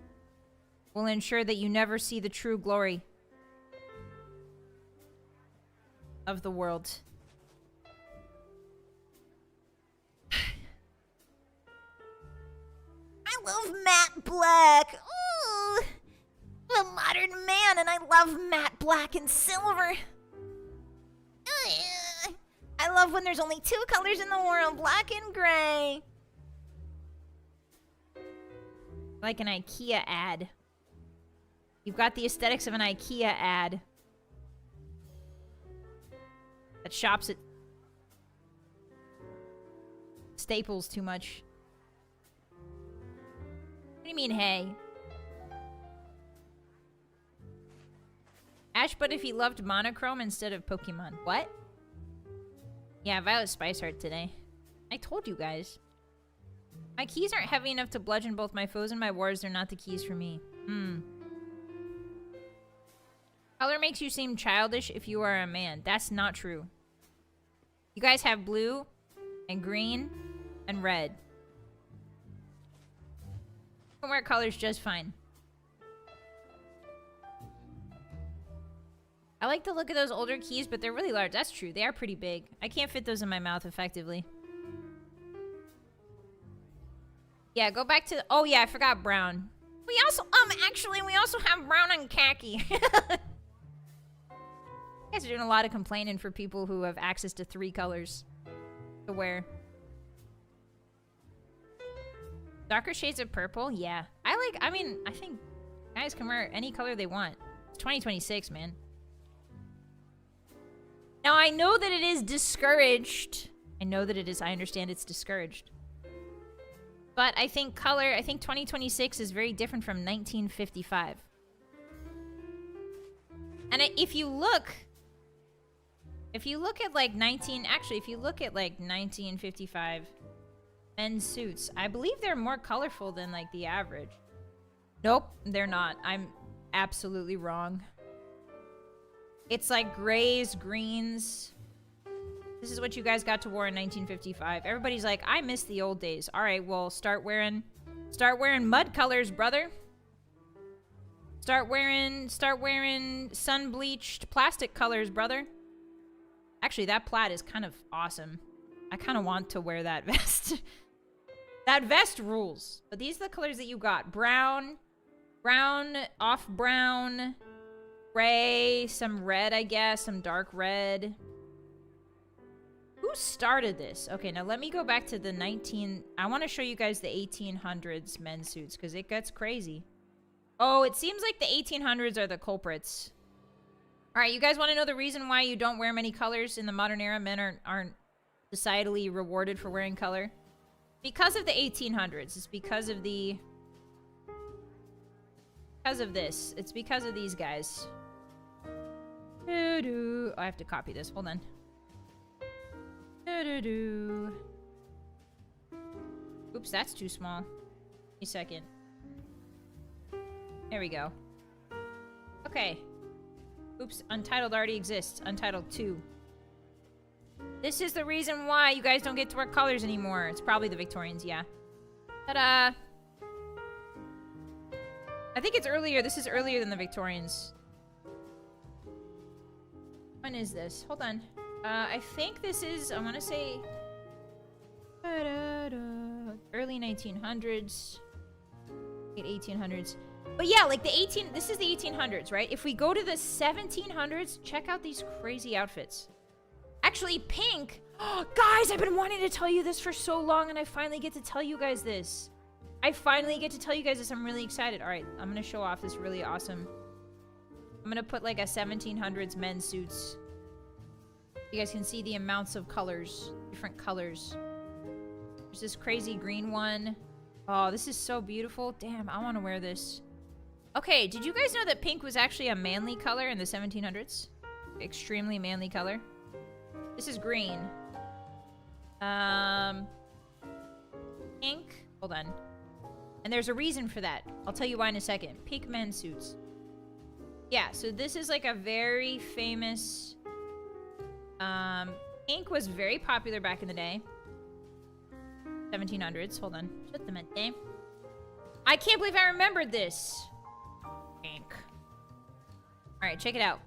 will ensure that you never see the true glory of the world. I love matte black. Ooh, I'm a modern man and I love matte black and silver. I love when there's only two colors in the world, black and gray. Like an IKEA ad. You've got the aesthetics of an IKEA ad that shops at Staples too much. What do you mean, hey? Ash, but if he loved monochrome instead of Pokemon. What? Yeah, Violet Spiceheart today. I told you guys. My keys aren't heavy enough to bludgeon both my foes and my wars. They're not the keys for me. Color makes you seem childish if you are a man. That's not true. You guys have blue and green and red. You can wear colors just fine. I like the look of those older keys, but they're really large. That's true. They are pretty big. I can't fit those in my mouth effectively. Yeah, go back to... Oh, yeah, I forgot brown. We also... actually, we also have brown and khaki. You guys are doing a lot of complaining for people who have access to 3 colors to wear. Darker shades of purple? Yeah. I mean, I think guys can wear any color they want. It's 2026, man. Now, I know that it is discouraged. I know that it is. I understand it's discouraged. But I think 2026 is very different from 1955. And if you look at like 1955 men's suits, I believe they're more colorful than like the average. Nope, they're not. I'm absolutely wrong. It's like grays, greens. This is what you guys got to wear in 1955. Everybody's like, I miss the old days. All right, well, start wearing mud colors, brother. Start wearing sun-bleached plastic colors, brother. Actually, that plaid is kind of awesome. I kind of want to wear that vest. That vest rules. But these are the colors that you got. Brown, off brown, gray, some red, I guess, some dark red. Who started this? Okay, now let me go back to the I want to show you guys the 1800s men's suits, because it gets crazy. Oh, it seems like the 1800s are the culprits. All right, you guys want to know the reason why you don't wear many colors in the modern era? Men aren't societally rewarded for wearing color? Because of the 1800s. It's because of the... Because of this. It's because of these guys. Oh, I have to copy this. Hold on. Oops, that's too small. Give me a second. There we go. Okay. Oops, Untitled already exists. Untitled 2. This is the reason why you guys don't get to wear colors anymore. It's probably the Victorians, yeah. Ta-da! I think it's earlier. This is earlier than the Victorians. When is this? Hold on. I think this is, I want to say... early 1900s. Late 1800s. But yeah, like this is the 1800s, right? If we go to the 1700s, check out these crazy outfits. Actually, pink. Oh, guys, I've been wanting to tell you this for so long, and I finally get to tell you guys this. I'm really excited. All right, I'm going to show off this really awesome. I'm going to put like a 1700s men's suits. You guys can see the amounts of colors, different colors. There's this crazy green one. Oh, this is so beautiful. Damn, I want to wear this. Okay, did you guys know that pink was actually a manly color in the 1700s? Extremely manly color. This is green. Pink. Hold on. And there's a reason for that. I'll tell you why in a second. Pink men's suits. Yeah, so this is like a very famous... pink was very popular back in the day. 1700s. Hold on. Shut them at day. I can't believe I remembered this. Pink. Alright, check it out.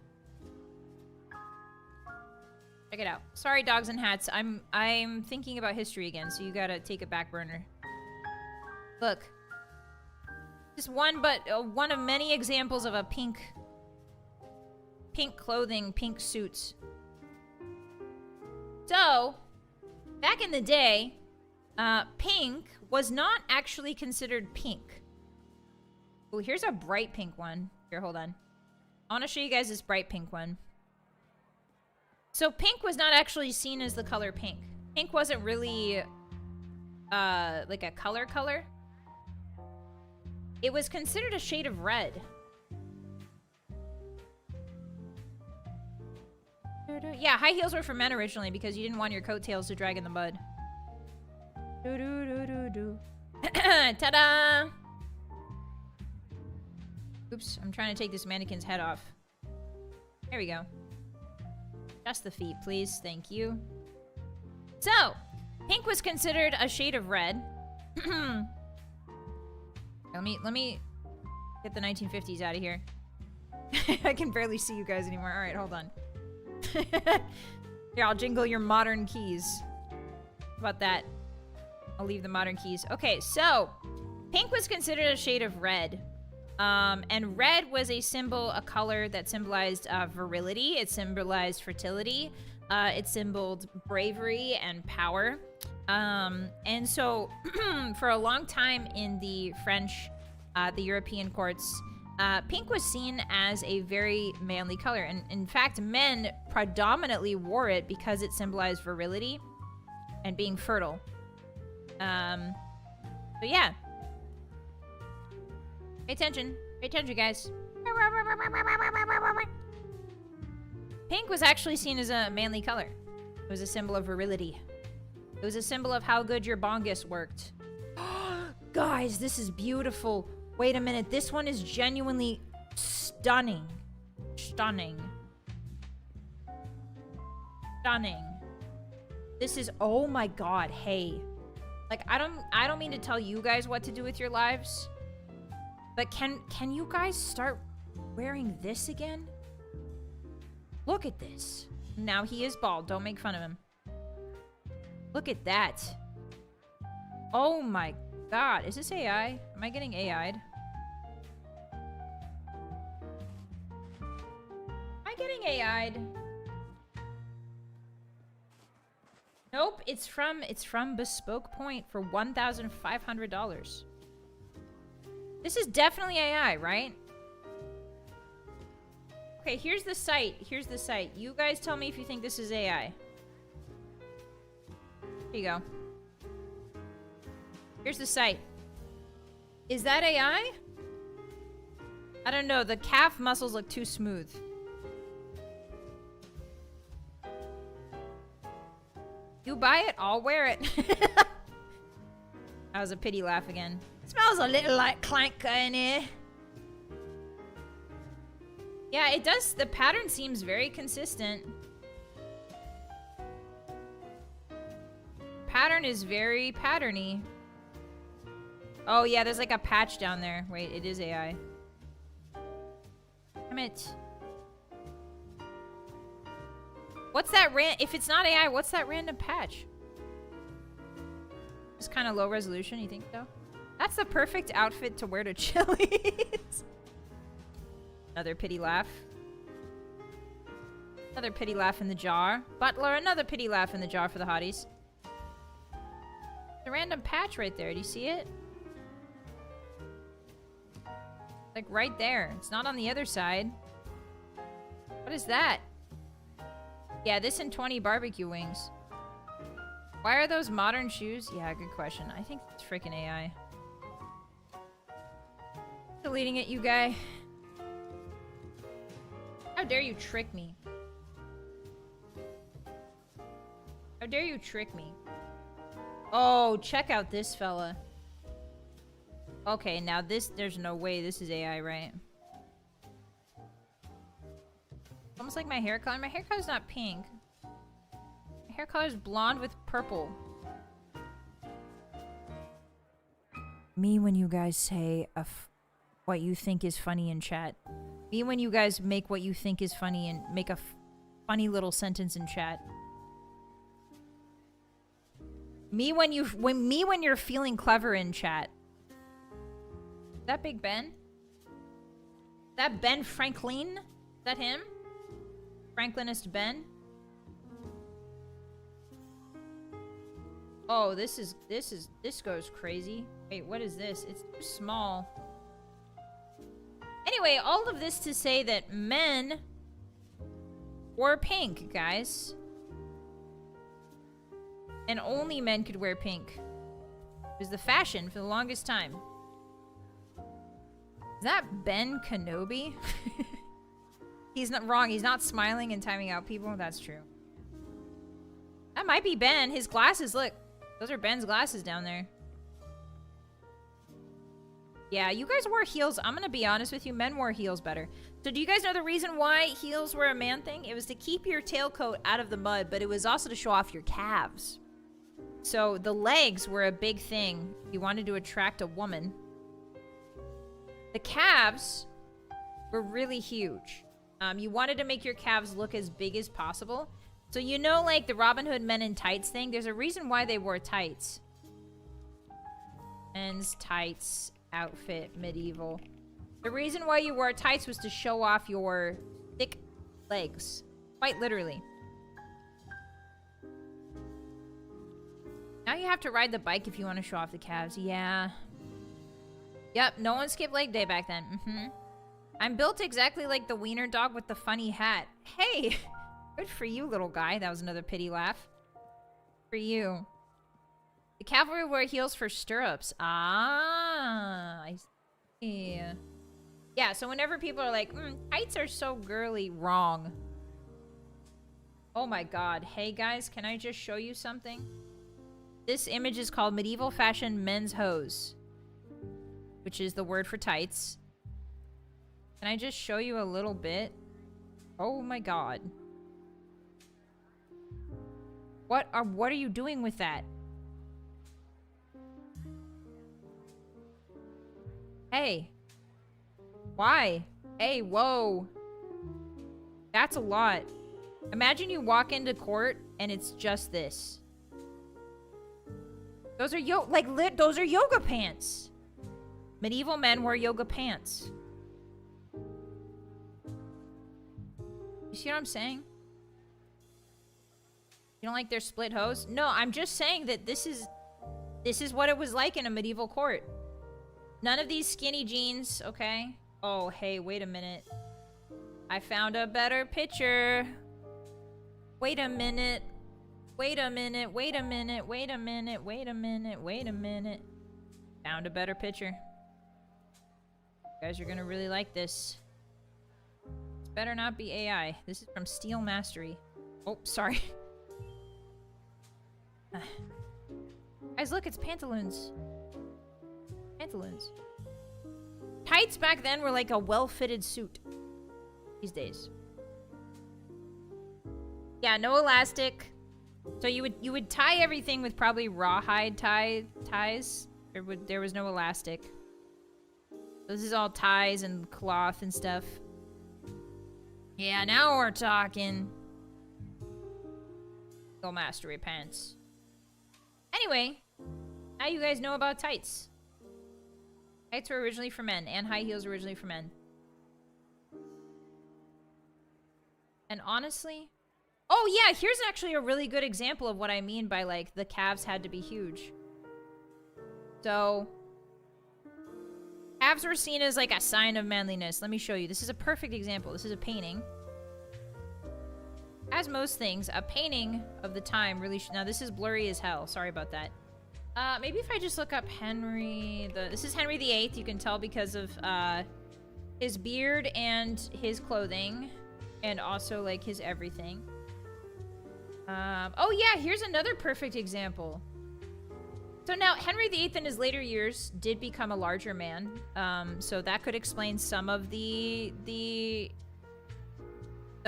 Check it out. Sorry, dogs and hats. I'm thinking about history again, so you gotta take a back burner. Look. Just one, but one of many examples of a pink clothing, pink suits. So, back in the day, pink was not actually considered pink. Oh, here's a bright pink one. Here, hold on. I want to show you guys this bright pink one. So pink was not actually seen as the color pink. Pink wasn't really, like a color. It was considered a shade of red. Yeah, high heels were for men originally because you didn't want your coattails to drag in the mud. Ta-da! Oops, I'm trying to take this mannequin's head off. There we go. Just the feet, please. Thank you. So, pink was considered a shade of red. Let me get the 1950s out of here. I can barely see you guys anymore. All right, hold on. Here, I'll jingle your modern keys. How about that? I'll leave the modern keys. Okay, so pink was considered a shade of red. And red was a symbol, a color that symbolized virility. It symbolized fertility. It symboled bravery and power. And so for a long time in the French, the European courts, pink was seen as a very manly color. And in fact, men predominantly wore it because it symbolized virility and being fertile. So yeah. Pay attention. Pay attention, guys. Pink was actually seen as a manly color. It was a symbol of virility. It was a symbol of how good your bongus worked. Guys, this is beautiful. Wait a minute. This one is genuinely stunning. Stunning. Stunning. This is, oh my god, hey. Like, I don't mean to tell you guys what to do with your lives. But can you guys start wearing this again? Look at this. Now he is bald. Don't make fun of him. Look at that. Oh my god. Is this AI? Am I getting AI'd? Am I getting AI'd? Nope. It's from Bespoke Point for $1,500. This is definitely AI, right? Okay, here's the site. Here's the site. You guys tell me if you think this is AI. Here you go. Here's the site. Is that AI? I don't know. The calf muscles look too smooth. You buy it, I'll wear it. That was a pity laugh again. Smells a little like clank in here. Yeah, it does. The pattern seems very consistent. Pattern is very patterny. Oh yeah, there's like a patch down there. Wait, it is AI. Damn it. What's that if it's not AI, what's that random patch? It's kind of low resolution, you think so? That's the perfect outfit to wear to Chili's. Another pity laugh. Another pity laugh in the jar. Butler, another pity laugh in the jar for the hotties. The random patch right there. Do you see it? Like right there. It's not on the other side. What is that? Yeah, this and 20 barbecue wings. Why are those modern shoes? Yeah, good question. I think it's freaking AI. Deleting it, you guy. How dare you trick me? How dare you trick me? Oh, check out this fella. Okay, now this, there's no way this is AI, right? Almost like my hair color. My hair color's not pink. My hair color's blonde with purple. Me when you guys say what you think is funny in chat. Me when you guys make what you think is funny and make a funny little sentence in chat. Me when you're feeling clever in chat. Is that Big Ben? Is that Ben Franklin? Is that him? Franklinist Ben? Oh, this goes crazy. Wait, what is this? It's too small. Anyway, all of this to say that men wore pink, guys. And only men could wear pink. It was the fashion for the longest time. Is that Ben Kenobi? He's not wrong. He's not smiling and timing out people. That's true. That might be Ben. His glasses, look. Those are Ben's glasses down there. Yeah, you guys wore heels. I'm gonna be honest with you. Men wore heels better. So do you guys know the reason why heels were a man thing? It was to keep your tailcoat out of the mud, but it was also to show off your calves. So the legs were a big thing. You wanted to attract a woman. The calves were really huge. You wanted to make your calves look as big as possible. So you know, like the Robin Hood Men in Tights thing? There's a reason why they wore tights. Men's tights outfit, medieval. The reason why you wore tights was to show off your thick legs. Quite literally. Now you have to ride the bike if you want to show off the calves. Yeah. Yep, no one skipped leg day back then. I'm built exactly like the wiener dog with the funny hat. Hey! Good for you, little guy. That was another pity laugh. For you. The cavalry wear heels for stirrups. Ah, I see. Yeah, so whenever people are like, tights are so girly, wrong. Oh my god. Hey guys, can I just show you something? This image is called Medieval Fashion Men's Hose, which is the word for tights. Can I just show you a little bit? Oh my god. What are you doing with that? Hey. Why? Hey, whoa. That's a lot. Imagine you walk into court and it's just this. Those are those are yoga pants. Medieval men wear yoga pants. You see what I'm saying? You don't like their split hose? No, I'm just saying that this is what it was like in a medieval court. None of these skinny jeans, okay? Oh, hey, wait a minute. I found a better picture. Wait a minute. Wait a minute. Wait a minute. Wait a minute. Wait a minute. Wait a minute. Found a better picture. You guys are gonna really like this. This better not be AI. This is from Steel Mastery. Oh, sorry. Guys, look, it's pantaloons. Pantaloons. Tights back then were like a well-fitted suit. These days. Yeah, no elastic. So you would tie everything with probably rawhide ties. There was no elastic. This is all ties and cloth and stuff. Yeah, now we're talking. Steel Mastery pants. Anyway, now you guys know about tights. Tights were originally for men, and high heels were originally for men. And honestly... Oh yeah, here's actually a really good example of what I mean by, like, the calves had to be huge. So... calves were seen as, like, a sign of manliness. Let me show you. This is a perfect example. This is a painting. As most things, a painting of the time really... Now, this is blurry as hell. Sorry about that. Maybe if I just look up Henry... This is Henry VIII. You can tell because of, his beard and his clothing. And also, like, his everything. Oh, yeah. Here's another perfect example. So now, Henry VIII in his later years did become a larger man. So that could explain some of the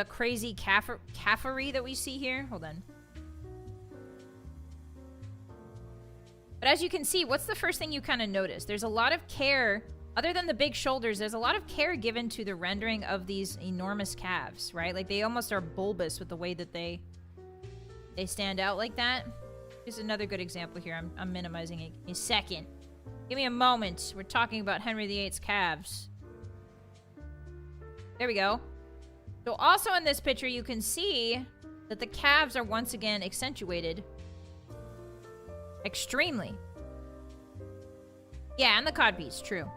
crazy caffery that we see here. Hold on. But as you can see, what's the first thing you kind of notice? There's a lot of care Other than the big shoulders, there's a lot of care given to the rendering of these enormous calves, right? Like, they almost are bulbous with the way that they stand out like that. Here's another good example here. I'm minimizing it. A second. Give me a moment. We're talking about Henry VIII's calves. There we go. So also in this picture, you can see that the calves are once again accentuated. Extremely. Yeah, and the codpiece, true.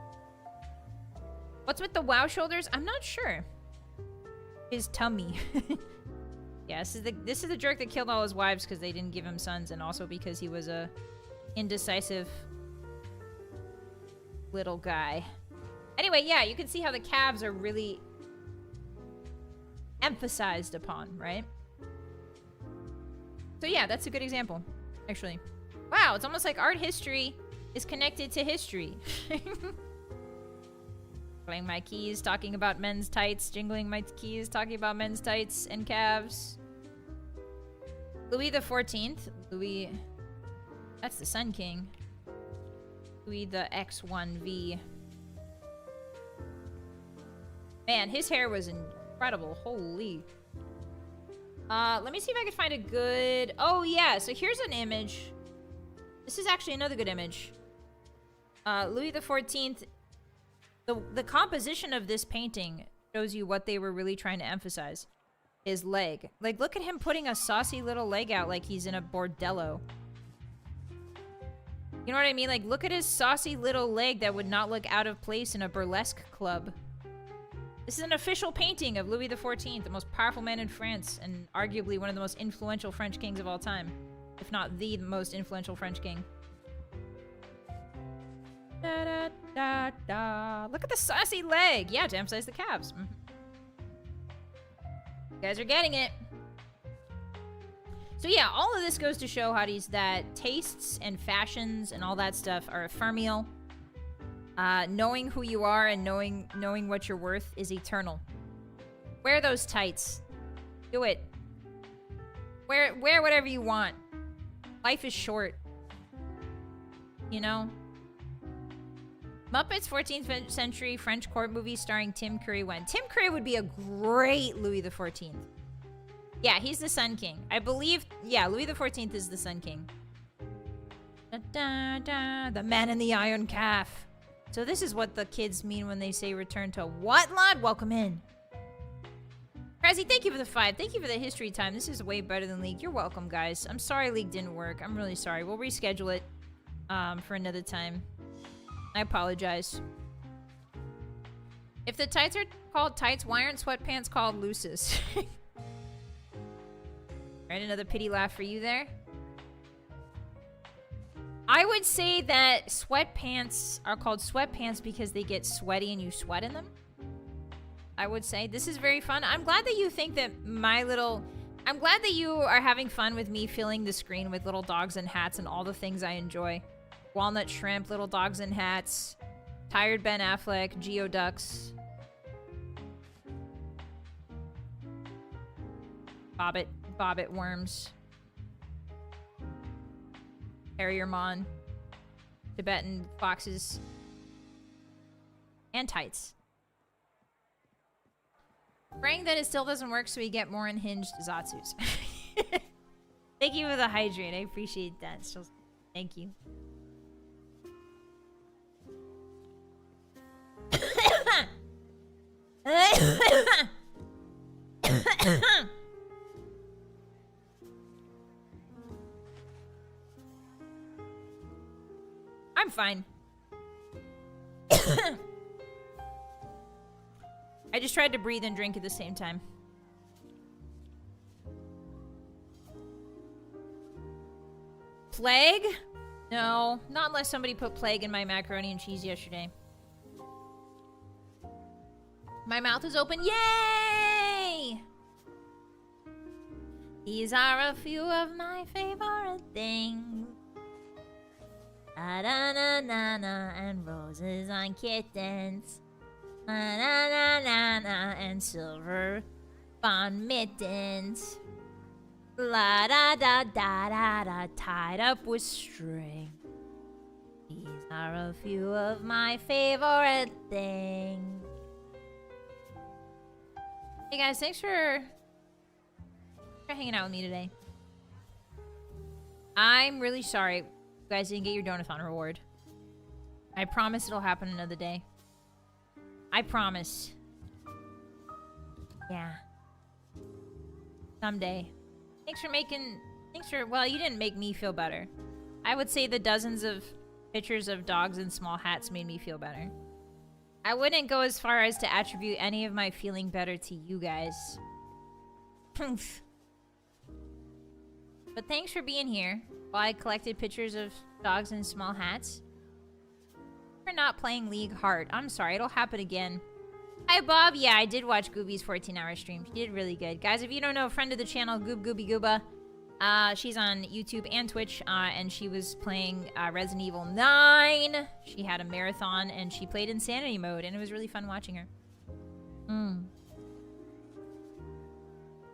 What's with the wow shoulders? I'm not sure. His tummy. Yeah, this is the jerk that killed all his wives because they didn't give him sons, and also because he was a indecisive little guy. Anyway, yeah, you can see how the calves are really emphasized upon, right? So yeah, that's a good example, actually. Wow, it's almost like art history is connected to history. Playing my keys, talking about men's tights, jingling my keys, talking about men's tights and calves. Louis the 14th. Louis... That's the Sun King. Louis the X1V. Man, his hair was incredible. Holy. Let me see if I can find a good... Oh, yeah. So here's an image. This is actually another good image. Louis the 14th... The composition of this painting shows you what they were really trying to emphasize. His leg. Like, look at him putting a saucy little leg out like he's in a bordello. You know what I mean? Like, look at his saucy little leg that would not look out of place in a burlesque club. This is an official painting of Louis XIV, the most powerful man in France, and arguably one of the most influential French kings of all time. If not the most influential French king. Da, da, da, da. Look at the saucy leg. Yeah, to emphasize the calves. Mm-hmm. You guys are getting it. So yeah, all of this goes to show, Hotties, that tastes and fashions and all that stuff are ephemeral. Knowing who you are and knowing what you're worth is eternal. Wear those tights. Do it. Wear whatever you want. Life is short. You know? Muppets 14th century French court movie starring Tim Curry when? Tim Curry would be a great Louis XIV. Yeah, he's the Sun King. I believe, yeah, Louis XIV is the Sun King. Da, da, da, the man in the iron calf. So this is what the kids mean when they say return to what, lad? Welcome in. Razzie, thank you for the 5. Thank you for the history time. This is way better than League. You're welcome, guys. I'm sorry League didn't work. I'm really sorry. We'll reschedule it for another time. I apologize. If the tights are called tights, why aren't sweatpants called looses? Alright, another pity laugh for you there. I would say that sweatpants are called sweatpants because they get sweaty and you sweat in them. I would say. This is very fun. I'm glad that you think that I'm glad that you are having fun with me filling the screen with little dogs and hats and all the things I enjoy. Walnut shrimp, little dogs and hats, tired Ben Affleck, geoducks, bobbit worms, Harriermon, Tibetan foxes, and tights. Praying that it still doesn't work so we get more unhinged Zatsus. Thank you for the hydrate. I appreciate that. Still, thank you. I'm fine. I just tried to breathe and drink at the same time. Plague? No, not unless somebody put plague in my macaroni and cheese yesterday. My mouth is open. Yay! These are a few of my favorite things. Na-na-na-na-na and roses on kittens. Na-na-na-na-na and silver bond mittens. La-da-da-da-da-da tied up with string. These are a few of my favorite things. Hey guys, thanks for hanging out with me today. I'm really sorry you guys didn't get your donathon reward. I promise it'll happen another day. I promise. Yeah. Someday. Well, you didn't make me feel better. I would say the dozens of pictures of dogs in small hats made me feel better. I wouldn't go as far as to attribute any of my feeling better to you guys. But thanks for being here while I collected pictures of dogs in small hats. For not playing League hard. I'm sorry, it'll happen again. Hi, Bob. Yeah, I did watch Gooby's 14-hour stream. She did really good. Guys, if you don't know, a friend of the channel, Gooby Gooba. She's on YouTube and Twitch, and she was playing Resident Evil 9. She had a marathon, and she played Insanity mode, and it was really fun watching her.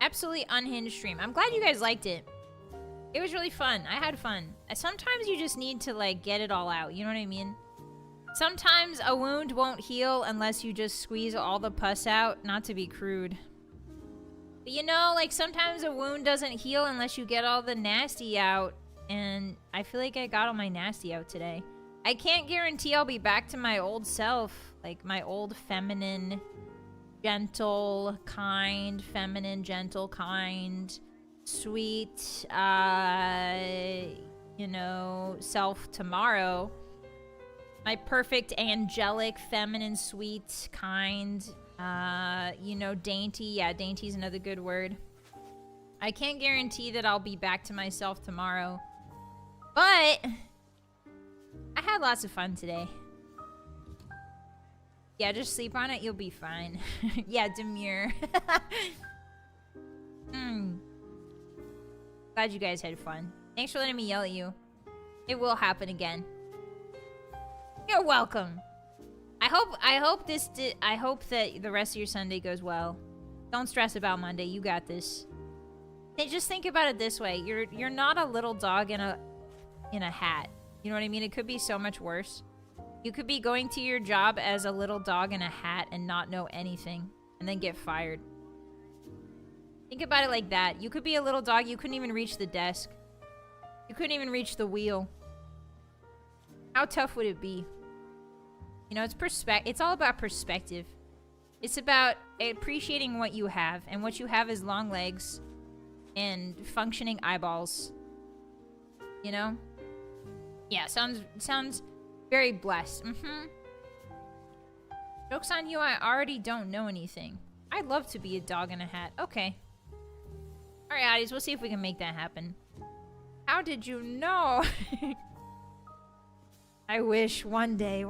Absolutely unhinged stream. I'm glad you guys liked it. It was really fun. I had fun. Sometimes you just need to, like, get it all out. You know what I mean? Sometimes a wound won't heal unless you just squeeze all the pus out. Not to be crude. But you know, like, sometimes a wound doesn't heal unless you get all the nasty out. And I feel like I got all my nasty out today. I can't guarantee I'll be back to my old self. Like, my old feminine, gentle, kind, sweet, you know, self tomorrow. My perfect, angelic, feminine, sweet, kind, you know, dainty. Yeah, dainty is another good word. I can't guarantee that I'll be back to myself tomorrow. But I had lots of fun today. Yeah, just sleep on it. You'll be fine. Yeah, demure. Glad you guys had fun. Thanks for letting me yell at you. It will happen again. You're welcome. I hope that the rest of your Sunday goes well. Don't stress about Monday. You got this. Hey, just think about it this way. You're not a little dog in a hat. You know what I mean? It could be so much worse. You could be going to your job as a little dog in a hat and not know anything and then get fired. Think about it like that. You could be a little dog. You couldn't even reach the desk. You couldn't even reach the wheel. How tough would it be? You know, it's all about perspective. It's about appreciating what you have, and what you have is long legs and functioning eyeballs. You know? Yeah, sounds very blessed. Joke's on you, I already don't know anything. I'd love to be a dog in a hat. Okay. Alright, Hotties, we'll see if we can make that happen. How did you know? I wish one day.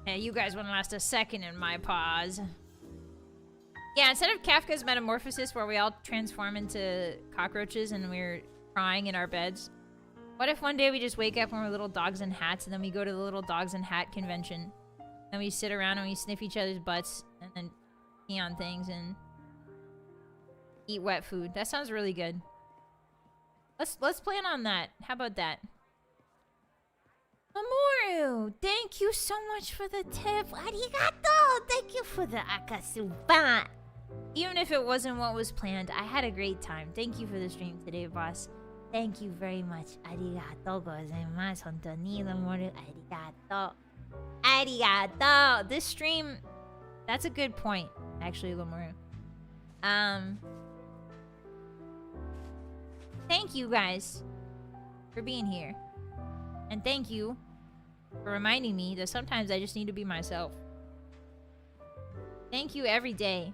Hey, you guys wouldn't last a second in my paws. Yeah, instead of Kafka's Metamorphosis where we all transform into cockroaches and we're crying in our beds, what if one day we just wake up and we're little dogs in hats and then we go to the little dogs in hat convention? Then we sit around and we sniff each other's butts and then pee on things and eat wet food. That sounds really good. Let's plan on that. How about that? Mamoru, thank you so much for the tip. Arigato! Thank you for the akasuba. Even if it wasn't what was planned, I had a great time. Thank you for the stream today, boss. Thank you very much. Arigato gozaimasu. Hontou ni, Mamoru. Arigato. This stream, that's a good point, actually, Mamoru. Thank you guys for being here. And thank you for reminding me that sometimes I just need to be myself. Thank you every day.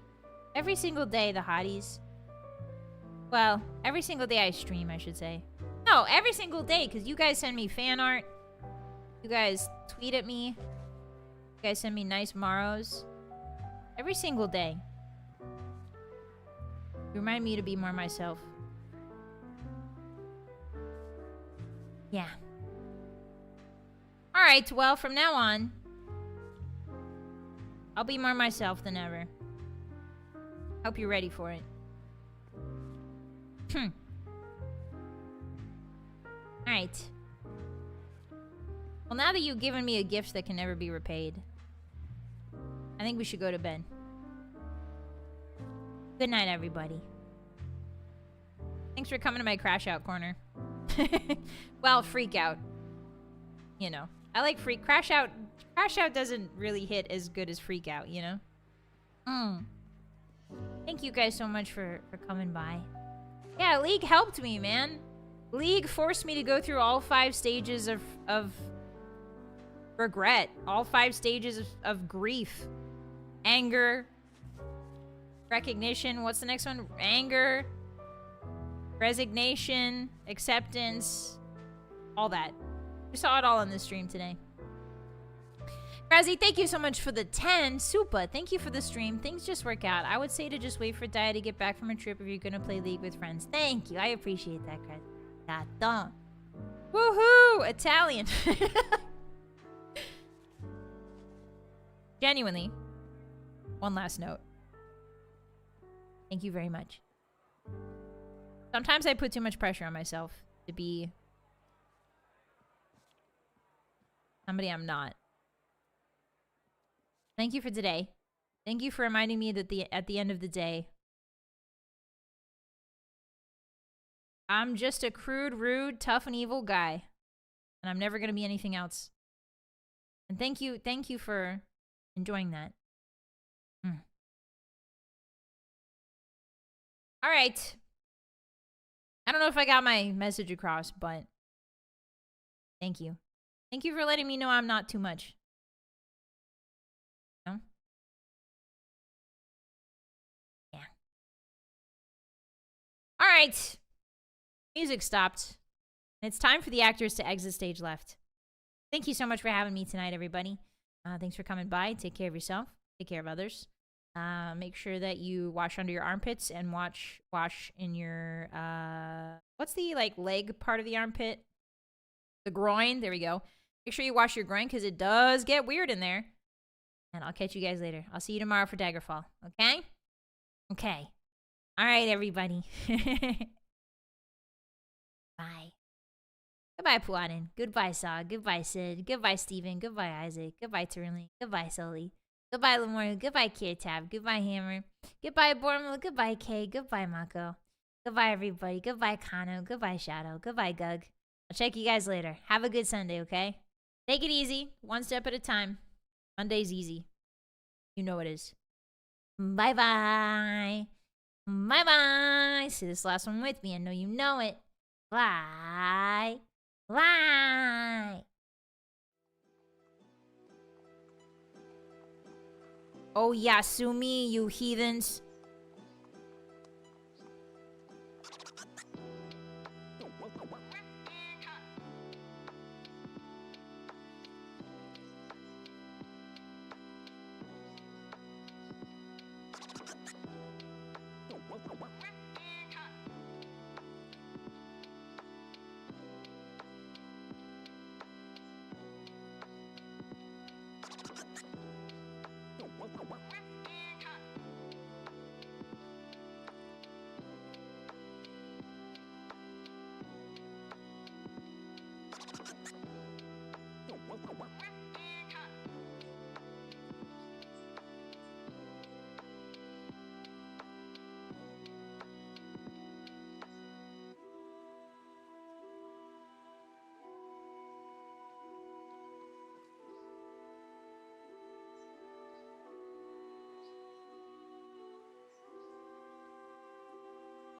Every single day, the Hotties. Well, every single day I stream, I should say. No, every single day, because you guys send me fan art. You guys tweet at me. You guys send me nice Maros. Every single day. You remind me to be more myself. Yeah. Alright, well, from now on, I'll be more myself than ever. Hope you're ready for it. Alright. Well, now that you've given me a gift that can never be repaid, I think we should go to bed. Good night, everybody. Thanks for coming to my crash out corner. Well, freak out. You know, I like freak. Crash out doesn't really hit as good as freak out, you know? Thank you guys so much for coming by. Yeah, League helped me, man. League forced me to go through all 5 stages of regret. All 5 stages of grief. Anger. Recognition. What's the next one? Anger. Resignation. Acceptance. All that. We saw it all on this stream today. Razzie, thank you so much for the 10. Super, thank you for the stream. Things just work out. I would say to just wait for Dia to get back from a trip if you're going to play League with friends. Thank you. I appreciate that, Craz. Tato. Woohoo! Italian. Genuinely. One last note. Thank you very much. Sometimes I put too much pressure on myself to be somebody I'm not. Thank you for today. Thank you for reminding me that at the end of the day, I'm just a crude, rude, tough, and evil guy. And I'm never going to be anything else. And thank you for enjoying that. All right. I don't know if I got my message across, but thank you. Thank you for letting me know I'm not too much. No? Yeah. All right. Music stopped. And it's time for the actors to exit stage left. Thank you so much for having me tonight, everybody. Thanks for coming by. Take care of yourself. Take care of others. Make sure that you wash under your armpits and wash in your what's the leg part of the armpit? The groin. There we go. Make sure you wash your groin because it does get weird in there. And I'll catch you guys later. I'll see you tomorrow for Daggerfall. Okay? Okay. All right, everybody. Bye. Goodbye, Puanin. Goodbye, Saw. Goodbye, Sid. Goodbye, Steven. Goodbye, Isaac. Goodbye, Turley. Goodbye, Sully. Goodbye, Lamore. Goodbye, Kirtab. Goodbye, Hammer. Goodbye, Bormo. Goodbye, Kay. Goodbye, Mako. Goodbye, everybody. Goodbye, Kano. Goodbye, Shadow. Goodbye, Gug. I'll check you guys later. Have a good Sunday, okay? Take it easy. One step at a time. Monday's easy. You know it is. Bye-bye. Bye-bye. See this last one with me. I know you know it. Bye. Bye. Oh, yeah, sue me, you heathens.